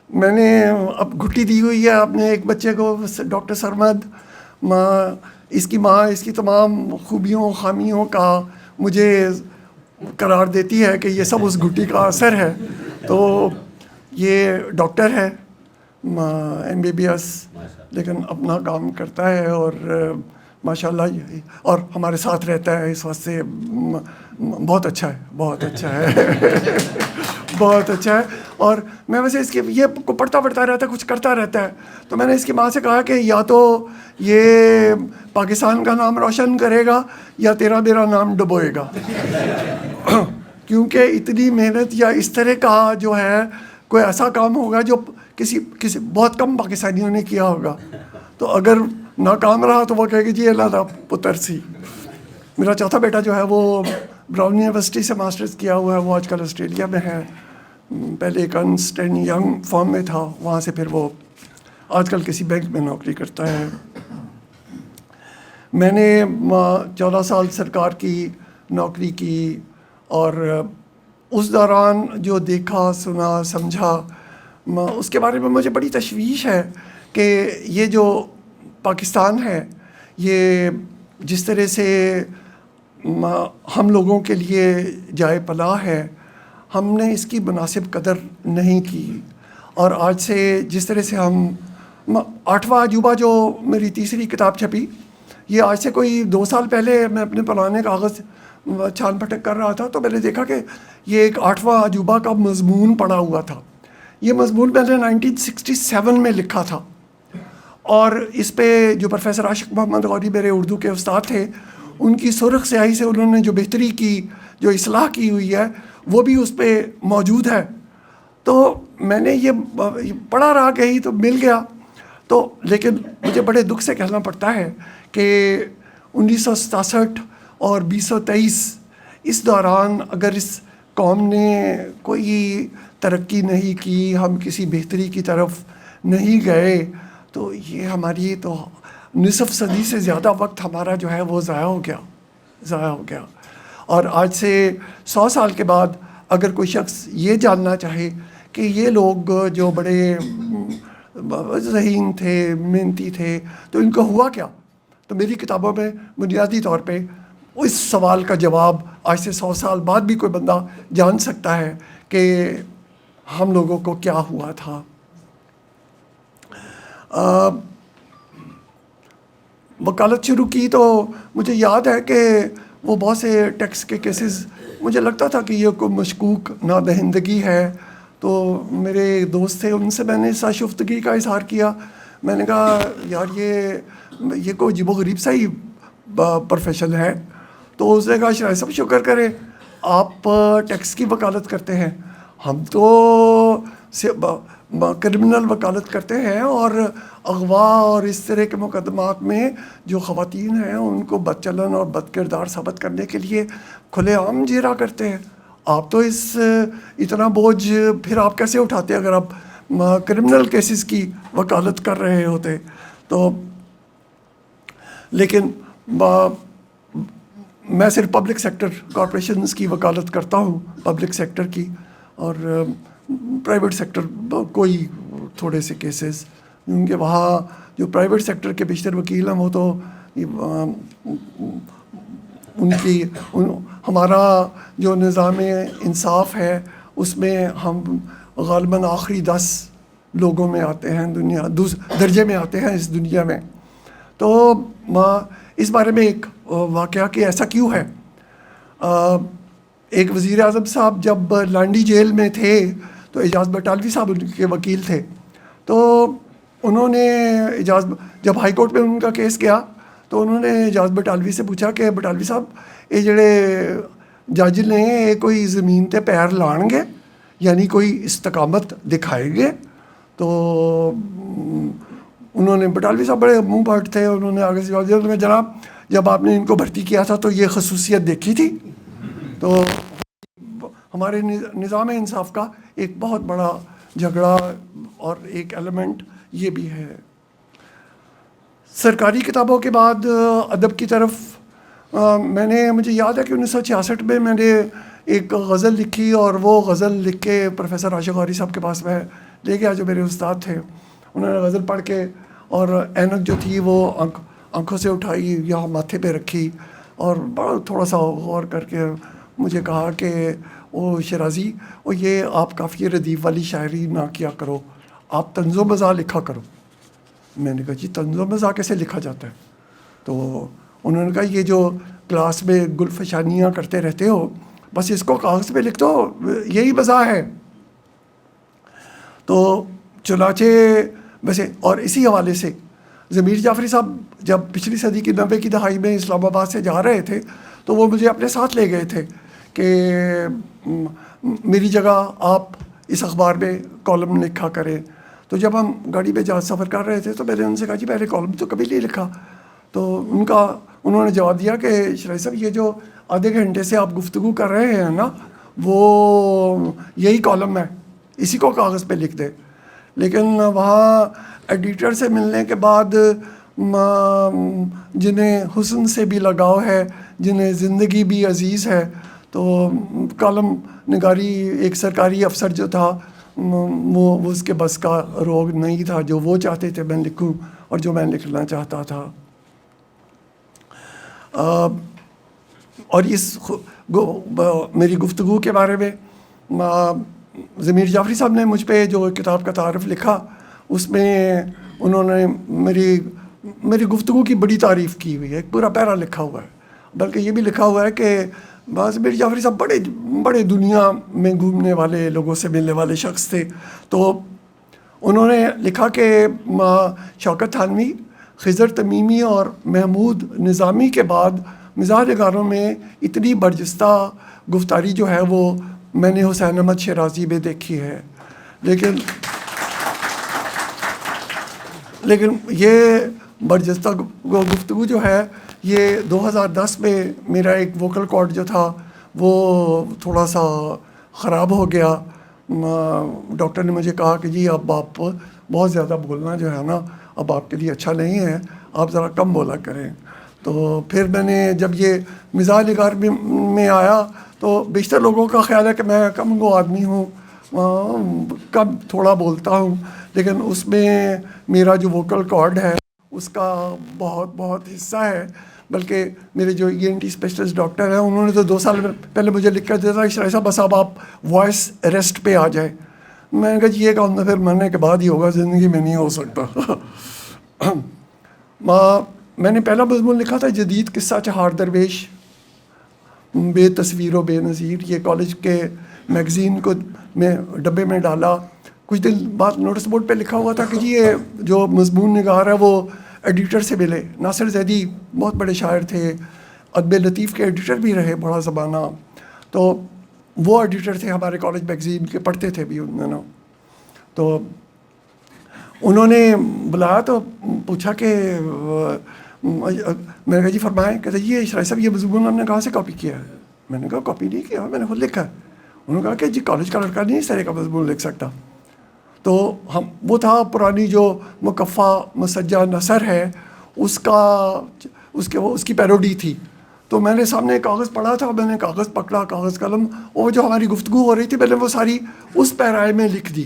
میں نے اب گھٹی دی ہوئی ہے اپنے ایک بچے کو, ڈاکٹر سرمد. اس کی ماں اس کی تمام خوبیوں خامیوں کا مجھے قرار دیتی ہے کہ یہ سب اس گھٹی کا اثر ہے. تو یہ ڈاکٹر ہے, MBBS, لیکن اپنا کام کرتا ہے اور ماشاءاللہ اور ہمارے ساتھ رہتا ہے. اس واسطے بہت اچھا ہے, بہت اچھا ہے. بہت اچھا ہے. اور میں ویسے اس کے یہ پڑھتا رہتا ہے, کچھ کرتا رہتا ہے. تو میں نے اس کی ماں سے کہا کہ یا تو یہ پاکستان کا نام روشن کرے گا یا تیرا میرا نام ڈبوئے گا. کیونکہ اتنی محنت یا اس طرح کا جو ہے کوئی ایسا کام ہوگا جو کسی بہت کم پاکستانیوں نے کیا ہوگا. تو اگر ناکام رہا تو وہ کہے گی جی اللہ دا پتر سی. میرا چوتھا بیٹا جو ہے وہ براؤن یونیورسٹی سے ماسٹرز کیا ہوا ہے, وہ آج کل آسٹریلیا میں ہے. پہلے ایک ارنسٹ اینڈ ینگ فارم میں تھا, وہاں سے پھر وہ آج کل کسی بینک میں نوکری کرتا ہے. میں نے 14 سال سرکار کی نوکری کی اور اس دوران جو دیکھا سنا سمجھا اس کے بارے میں مجھے بڑی تشویش ہے کہ یہ جو پاکستان ہے یہ جس طرح سے ہم لوگوں کے لیے جائے پناہ ہے, ہم نے اس کی مناسب قدر نہیں کی. اور آج سے جس طرح سے ہم 8واں عجوبہ جو میری تیسری کتاب چھپی, یہ آج سے کوئی 2 سال پہلے میں اپنے پرانے کاغذ چھان پھٹک کر رہا تھا تو میں نے دیکھا کہ یہ ایک 8واں عجوبہ کا مضمون پڑا ہوا تھا. یہ مضمون میں نے 1967 میں لکھا تھا اور اس پہ جو پروفیسر عاشق محمد غوری میرے اردو کے استاد تھے, ان کی سرخ سیاہی سے انہوں نے جو بہتری کی, جو اصلاح کی ہوئی ہے, وہ بھی اس پہ موجود ہے. تو میں نے یہ پڑھا رہا کہیں تو مل گیا. تو لیکن مجھے بڑے دکھ سے کہنا پڑتا ہے کہ 1967 اور 2023 اس دوران اگر اس قوم نے کوئی ترقی نہیں کی, ہم کسی بہتری کی طرف نہیں گئے, تو یہ ہماری تو نصف صدی سے زیادہ وقت ہمارا جو ہے وہ ضائع ہو گیا. اور آج سے 100 سال کے بعد اگر کوئی شخص یہ جاننا چاہے کہ یہ لوگ جو بڑے ذہین تھے, محنتی تھے, تو ان کو ہوا کیا, تو میری کتابوں میں بنیادی طور پہ اس سوال کا جواب آج سے 100 سال بعد بھی کوئی بندہ جان سکتا ہے کہ ہم لوگوں کو کیا ہوا تھا. وکالت شروع کی تو مجھے یاد ہے کہ وہ بہت سے ٹیکس کے کیسز مجھے لگتا تھا کہ یہ کوئی مشکوک نادہندگی ہے. تو میرے دوست تھے, ان سے میں نے شائستگی کا اظہار کیا. میں نے کہا یار یہ کوئی عجیب و غریب سا ہی پروفیشن ہے. تو اس نے کہا شاید سب شکر کرے آپ ٹیکس کی وکالت کرتے ہیں, ہم تو کرمنل وکالت کرتے ہیں اور اغوا اور اس طرح کے مقدمات میں جو خواتین ہیں ان کو بد چلن اور بد کردار ثابت کرنے کے لیے کھلے عام جیرا کرتے ہیں. آپ تو اتنا بوجھ پھر آپ کیسے اٹھاتے اگر آپ کرمنل کیسز کی وکالت کر رہے ہوتے. تو لیکن میں صرف پبلک سیکٹر کارپوریشنز کی وکالت کرتا ہوں, پبلک سیکٹر کی, اور پرائیویٹ سیکٹر کوئی تھوڑے سے کیسز, کیونکہ وہاں جو پرائیویٹ سیکٹر کے بیشتر وکیل ہیں وہ تو ہمارا جو نظام انصاف ہے اس میں ہم غالباً آخری 10 لوگوں میں آتے ہیں, درجے میں آتے ہیں اس دنیا میں. تو اس بارے میں ایک واقعہ کہ ایسا کیوں ہے. ایک وزیر اعظم صاحب جب لانڈی جیل میں تھے تو اعجاز بٹالوی صاحب ان کے وکیل تھے. تو انہوں نے جب ہائی کورٹ میں ان کا کیس گیا تو انہوں نے اعجاز بٹالوی سے پوچھا کہ بٹالوی صاحب یہ جڑے جج نے یہ کوئی زمین تے پیر لان گے, یعنی کوئی استقامت دکھائیں گے. تو انہوں نے بٹالوی صاحب بڑے منہ پھاٹ تھے, انہوں نے آگے سے جواب دیا, انہوں نے جناب جب آپ نے ان کو بھرتی کیا تھا تو یہ خصوصیت دیکھی تھی. تو ہمارے نظام انصاف کا ایک بہت بڑا جھگڑا اور ایک ایلیمنٹ یہ بھی ہے. سرکاری کتابوں کے بعد ادب کی طرف میں نے مجھے یاد ہے کہ 1966 میں نے ایک غزل لکھی اور وہ غزل لکھ کے پروفیسر راشد غوری صاحب کے پاس میں لے گیا جو میرے استاد تھے. انہوں نے غزل پڑھ کے اور اینک جو تھی وہ آنکھوں سے اٹھائی یا ماتھے پہ رکھی اور بڑا تھوڑا سا غور کر کے مجھے کہا کہ او شیرازی او یہ آپ کافی ردیف والی شاعری نہ کیا کرو, آپ طنز و مزاح لکھا کرو. میں نے کہا جی طنز و مزاح کیسے لکھا جاتا ہے؟ تو انہوں نے کہا یہ جو کلاس میں گلفشانیاں کرتے رہتے ہو بس اس کو کاغذ پہ لکھ دو, یہی مزاح ہے. تو چنانچہ ویسے اور اسی حوالے سے ضمیر جعفری صاحب جب پچھلی صدی کی 90 کی دہائی میں اسلام آباد سے جا رہے تھے تو وہ مجھے اپنے ساتھ لے گئے تھے کہ میری جگہ آپ اس اخبار میں کالم لکھا کریں. تو جب ہم گاڑی میں جہاز سفر کر رہے تھے تو میں نے ان سے کہا جی میں نے کالم تو کبھی نہیں لکھا. تو انہوں نے جواب دیا کہ شرائع صاحب یہ جو آدھے گھنٹے سے آپ گفتگو کر رہے ہیں نا وہ یہی کالم ہے, اسی کو کاغذ پہ لکھ دیں. لیکن وہاں ایڈیٹر سے ملنے کے بعد جنہیں حسن سے بھی لگاؤ ہے, جنہیں زندگی بھی عزیز ہے, تو کالم نگاری ایک سرکاری افسر جو تھا وہ اس کے بس کا روگ نہیں تھا. جو وہ چاہتے تھے میں لکھوں اور جو میں لکھنا چاہتا تھا. اور اس میری گفتگو کے بارے میں ضمیر جعفری صاحب نے مجھ پہ جو کتاب کا تعارف لکھا اس میں انہوں نے میری گفتگو کی بڑی تعریف کی ہوئی ہے, ایک پورا پیرا لکھا ہوا ہے. بلکہ یہ بھی لکھا ہوا ہے کہ ضمیر جعفری صاحب بڑے دنیا میں گھومنے والے, لوگوں سے ملنے والے شخص تھے. تو انہوں نے لکھا کہ شوکت تھانوی, خضر تمیمی اور محمود نظامی کے بعد مزاح نگاروں میں اتنی برجستہ گفتاری جو ہے وہ میں نے حسین احمد شیرازی میں دیکھی ہے. لیکن یہ برجستہ گفتگو جو ہے یہ 2010 میں میرا ایک ووکل کارڈ جو تھا وہ تھوڑا سا خراب ہو گیا. ڈاکٹر نے مجھے کہا کہ جی اب آپ بہت زیادہ بولنا جو ہے نا اب آپ کے لیے اچھا نہیں ہے, آپ ذرا کم بولا کریں. تو پھر میں نے جب یہ مزاح نگار میں آیا تو بیشتر لوگوں کا خیال ہے کہ میں کم گو آدمی ہوں, کم تھوڑا بولتا ہوں, لیکن اس میں میرا جو ووکل کارڈ ہے اس کا بہت حصہ ہے. بلکہ میرے جو ENT اسپیشلسٹ ڈاکٹر ہیں انہوں نے تو 2 سال پہلے مجھے لکھ کر دیا تھا شرائع صاحب بس اب آپ وائس ریسٹ پہ آ جائیں. میں نے کہا جی یہ کام تو پھر مرنے کے بعد ہی ہوگا, زندگی میں نہیں ہو سکتا. میں نے پہلا مضمون لکھا تھا جدید قصہ چہار درویش بے تصویر و بے نظیر. یہ کالج کے میگزین کو میں ڈبے میں ڈالا. کچھ دن بعد نوٹس بورڈ پہ لکھا ہوا تھا کہ جی یہ جو مضمون نگار ہے وہ ایڈیٹر سے ملے. ناصر زیدی بہت بڑے شاعر تھے, ادب لطیف کے ایڈیٹر بھی رہے بڑا زمانہ. تو وہ ایڈیٹر تھے ہمارے کالج میگزین کے, پڑھتے تھے بھی ان دنوں. تو انہوں نے بلایا تو پوچھا کہ میں نے کہا جی فرمائیں. کہتے یہ شرائع صاحب یہ مضمون ہم نے کہاں سے کاپی کیا ہے؟ میں نے کہا کاپی نہیں کیا, میں نے خود لکھا ہے. انہوں نے کہا کہ جی کالج کا لڑکا نہیں اس طرح کا مضمون لکھ سکتا. تو وہ تھا پرانی جو مکفہ مسجع نثر ہے اس کی پیروڈی تھی. تو میں نے سامنے کاغذ پڑھا تھا, میں نے کاغذ پکڑا, کاغذ قلم, اور جو ہماری گفتگو ہو رہی تھی میں نے وہ ساری اس پیرائے میں لکھ دی.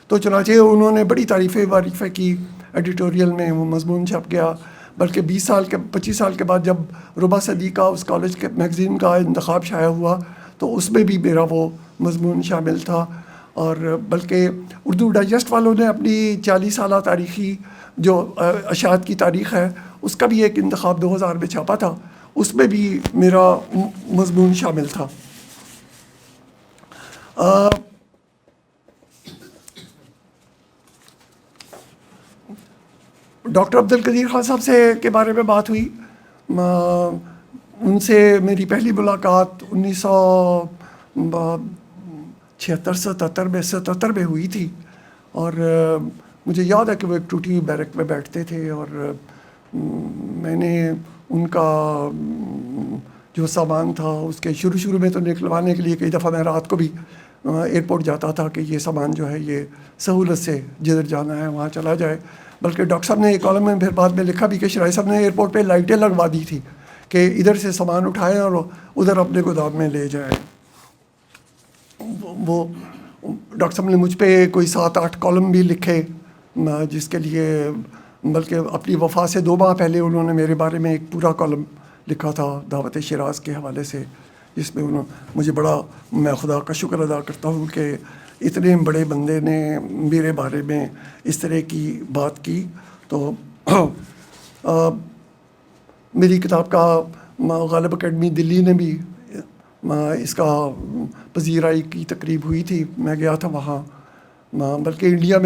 تو چنانچہ انہوں نے بڑی تعریفیں کی, ایڈیٹوریل میں وہ مضمون چھپ گیا. بلکہ 25 سال کے بعد جب ربع صدی کا اس کالج کے میگزین کا انتخاب شائع ہوا تو اس میں بھی میرا وہ مضمون شامل تھا. اور بلکہ اردو ڈائجسٹ والوں نے اپنی 40 سالہ تاریخی جو اشاعت کی تاریخ ہے اس کا بھی ایک انتخاب 2000 میں چھاپا تھا, اس میں بھی میرا مضمون شامل تھا. ڈاکٹر عبد القدیر خان صاحب کے بارے میں بات ہوئی. ان سے میری پہلی ملاقات 1976-77 میں ہوئی تھی. اور مجھے یاد ہے کہ وہ ایک ٹوٹی بیرک میں بیٹھتے تھے اور میں نے ان کا جو سامان تھا اس کے شروع میں تو نکلوانے کے لیے کئی دفعہ میں رات کو بھی ایئرپورٹ جاتا تھا کہ یہ سامان جو ہے یہ سہولت سے جدھر جانا ہے وہاں چلا جائے. بلکہ ڈاکٹر صاحب نے ایک کالم میں پھر بعد میں لکھا بھی کہ شرائع صاحب نے ایئرپورٹ پہ لائٹیں لگوا دی تھی کہ ادھر سے سامان اٹھائیں اور ادھر اپنے گودام میں لے جائیں. وہ ڈاکٹر صاحب نے مجھ پہ کوئی 7-8 کالم بھی لکھے, جس کے لیے بلکہ اپنی وفات سے 2 ماہ پہلے انہوں نے میرے بارے میں ایک پورا کالم لکھا تھا دعوت شیراز کے حوالے سے, جس میں مجھے بڑا, میں خدا کا شکر ادا کرتا ہوں کہ اتنے بڑے بندے نے میرے بارے میں اس طرح کی بات کی. تو میری کتاب کا غالب اکیڈمی دلی نے بھی اس کا پذیرائی کی تقریب ہوئی تھی, میں گیا تھا وہاں. بلکہ انڈیا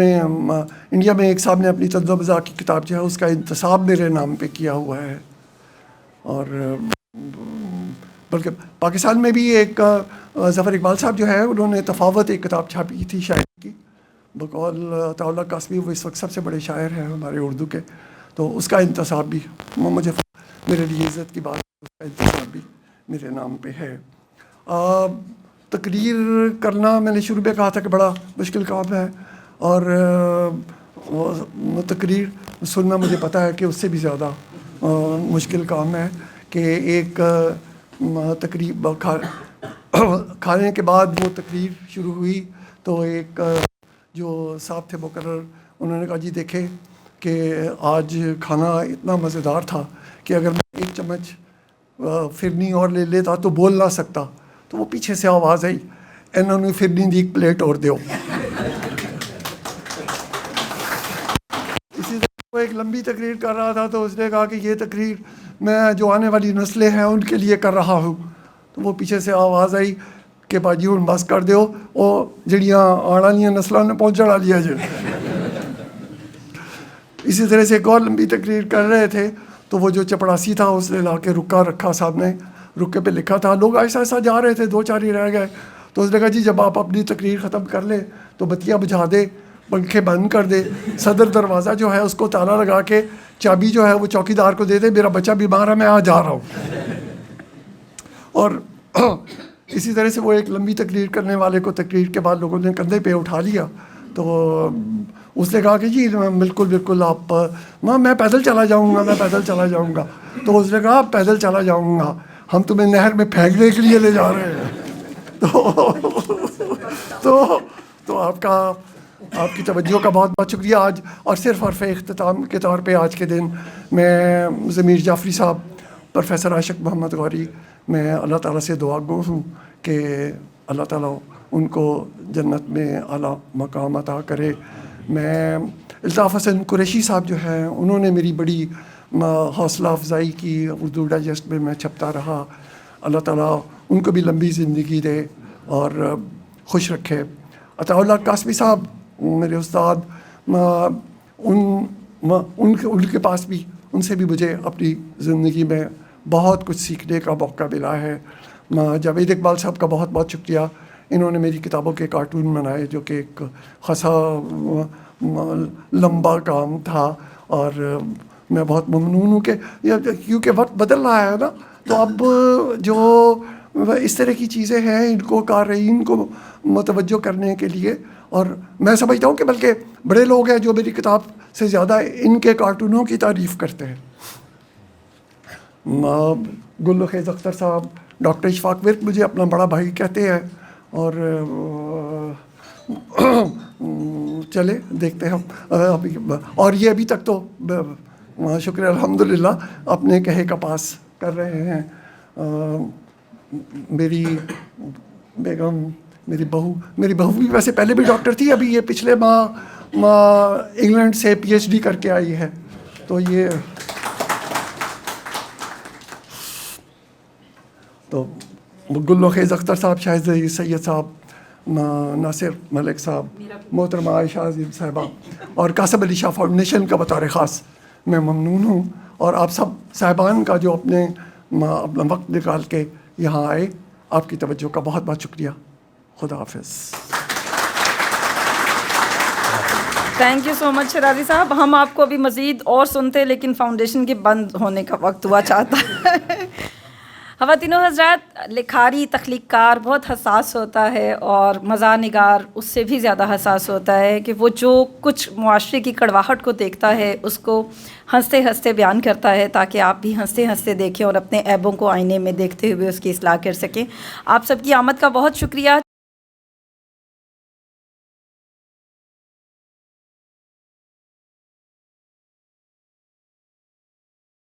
میں ایک صاحب نے اپنی طنز و مزاح کی کتاب جو ہے اس کا انتصاب میرے نام پہ کیا ہوا ہے. اور بلکہ پاکستان میں بھی ایک ظفر اقبال صاحب جو ہے انہوں نے تفاوت ایک کتاب چھاپی تھی شاعری کی, بقول عطاء اللہ قاسمی, وہ اس وقت سب سے بڑے شاعر ہیں ہمارے اردو کے. تو اس کا انتصاب بھی مجھے میرے لیے عزت کی بات ہے, اس کا انتصاب بھی میرے نام پہ ہے. تقریر کرنا میں نے شروع میں کہا تھا کہ بڑا مشکل کام ہے, اور تقریر سننا مجھے پتہ ہے کہ اس سے بھی زیادہ مشکل کام ہے. کہ ایک تقریب کھانے کے بعد وہ تقریر شروع ہوئی تو ایک جو صاحب تھے مقرر, انہوں نے کہا جی دیکھیں کہ آج کھانا اتنا مزیدار تھا کہ اگر میں 1 چمچ فرنی اور لے لیتا تو بول نہ سکتا. تو وہ پیچھے سے آواز آئی, انہوں نے فرنی دی ایک پلیٹ اور دیو. اسی طرح وہ ایک لمبی تقریر کر رہا تھا تو اس نے کہا کہ یہ تقریر میں جو آنے والی نسلیں ہیں ان کے لیے کر رہا ہوں. تو وہ پیچھے سے آواز آئی کہ باجی ہوں بس کر دیو, وہ جڑیاں آنے والی نسلوں نے پہنچا لیا جائے. اسی طرح سے ایک اور لمبی تقریر کر رہے تھے تو وہ جو چپڑاسی تھا اس نے لا کے رکا رکھا, صاحب نے رکے پہ لکھا تھا, لوگ ایسا ایسا جا رہے تھے, 2-4 ہی رہ گئے. تو اس نے کہا جی جب آپ اپنی تقریر ختم کر لیں تو بتیاں بجھا دے, پنکھے بند کر دے, صدر دروازہ جو ہے اس کو تالا لگا کے چابی جو ہے وہ چوکیدار کو دے دے, میرا بچہ بیمار ہے میں آ جا رہا ہوں. اور اسی طرح سے وہ ایک لمبی تقریر کرنے والے کو تقریر کے بعد لوگوں نے کندھے پہ اٹھا لیا. تو اس نے کہا کہ جی بالکل بالکل آپ, میں پیدل چلا جاؤں گا, میں پیدل چلا جاؤں گا. تو اس نے کہا پیدل چلا جاؤں گا, ہم تمہیں نہر میں پھینکنے کے لیے لے جا رہے ہیں. تو آپ کی توجہ کا بہت بہت شکریہ. آج اور صرف حرف اختتام کے طور پہ آج کے دن میں ضمیر جعفری صاحب, پروفیسر عاشق محمد غوری, میں اللہ تعالیٰ سے دعا گو ہوں کہ اللہ تعالیٰ ان کو جنت میں اعلیٰ مقام عطا کرے. میں الطاف حسن قریشی صاحب جو ہیں انہوں نے میری بڑی حوصلہ افزائی کی, اردو ڈائجسٹ میں میں چھپتا رہا. اللہ تعالیٰ ان کو بھی لمبی زندگی دے اور خوش رکھے. عطاء اللہ قاسمی صاحب میرے استاد, ان کے پاس بھی, ان سے بھی مجھے اپنی زندگی میں بہت کچھ سیکھنے کا موقع ملا ہے. جاوید اقبال صاحب کا بہت بہت شکریہ, انہوں نے میری کتابوں کے کارٹون بنائے جو کہ ایک خاصا لمبا کام تھا. اور میں بہت ممنون ہوں کہ کیونکہ وقت بدل رہا ہے نا, تو اب جو اس طرح کی چیزیں ہیں ان کو قارئین کو متوجہ کرنے کے لیے, اور میں سمجھتا ہوں کہ بلکہ بڑے لوگ ہیں جو میری کتاب سے زیادہ ان کے کارٹونوں کی تعریف کرتے ہیں. گل خیز اختر صاحب, ڈاکٹر اشفاق ورک مجھے اپنا بڑا بھائی کہتے ہیں. اور چلے دیکھتے ہیں ہم, اور یہ ابھی تک تو شکر الحمدللہ اپنے کہے کا پاس کر رہے ہیں. میری بیگم, میری بہو بھی ویسے پہلے بھی ڈاکٹر تھی, ابھی یہ پچھلے ماہ انگلینڈ سے PhD کر کے آئی ہے. تو یہ تو گل و خیز اختر صاحب, شاہد سید صاحب, ناصر ملک صاحب, محترمہ عائشہ عظیم صاحبہ, اور قاسم علی شاہ فاؤنڈیشن کا بطور خاص میں ممنون ہوں. اور آپ سب صاحبان کا جو اپنا وقت نکال کے یہاں آئے, آپ کی توجہ کا بہت بہت شکریہ. خدا حافظ. تھینک یو سو مچ شیرازی صاحب. ہم آپ کو بھی مزید اور سنتے لیکن فاؤنڈیشن کے بند ہونے کا وقت ہوا چاہتا ہے. خواتین و حضرات، لکھاری تخلیق کار بہت حساس ہوتا ہے اور مزاح نگار اس سے بھی زیادہ حساس ہوتا ہے کہ وہ جو کچھ معاشرے کی کڑواہٹ کو دیکھتا ہے اس کو ہنستے ہنستے بیان کرتا ہے تاکہ آپ بھی ہنستے ہنستے دیکھیں اور اپنے عیبوں کو آئینے میں دیکھتے ہوئے اس کی اصلاح کر سکیں۔ آپ سب کی آمد کا بہت شکریہ۔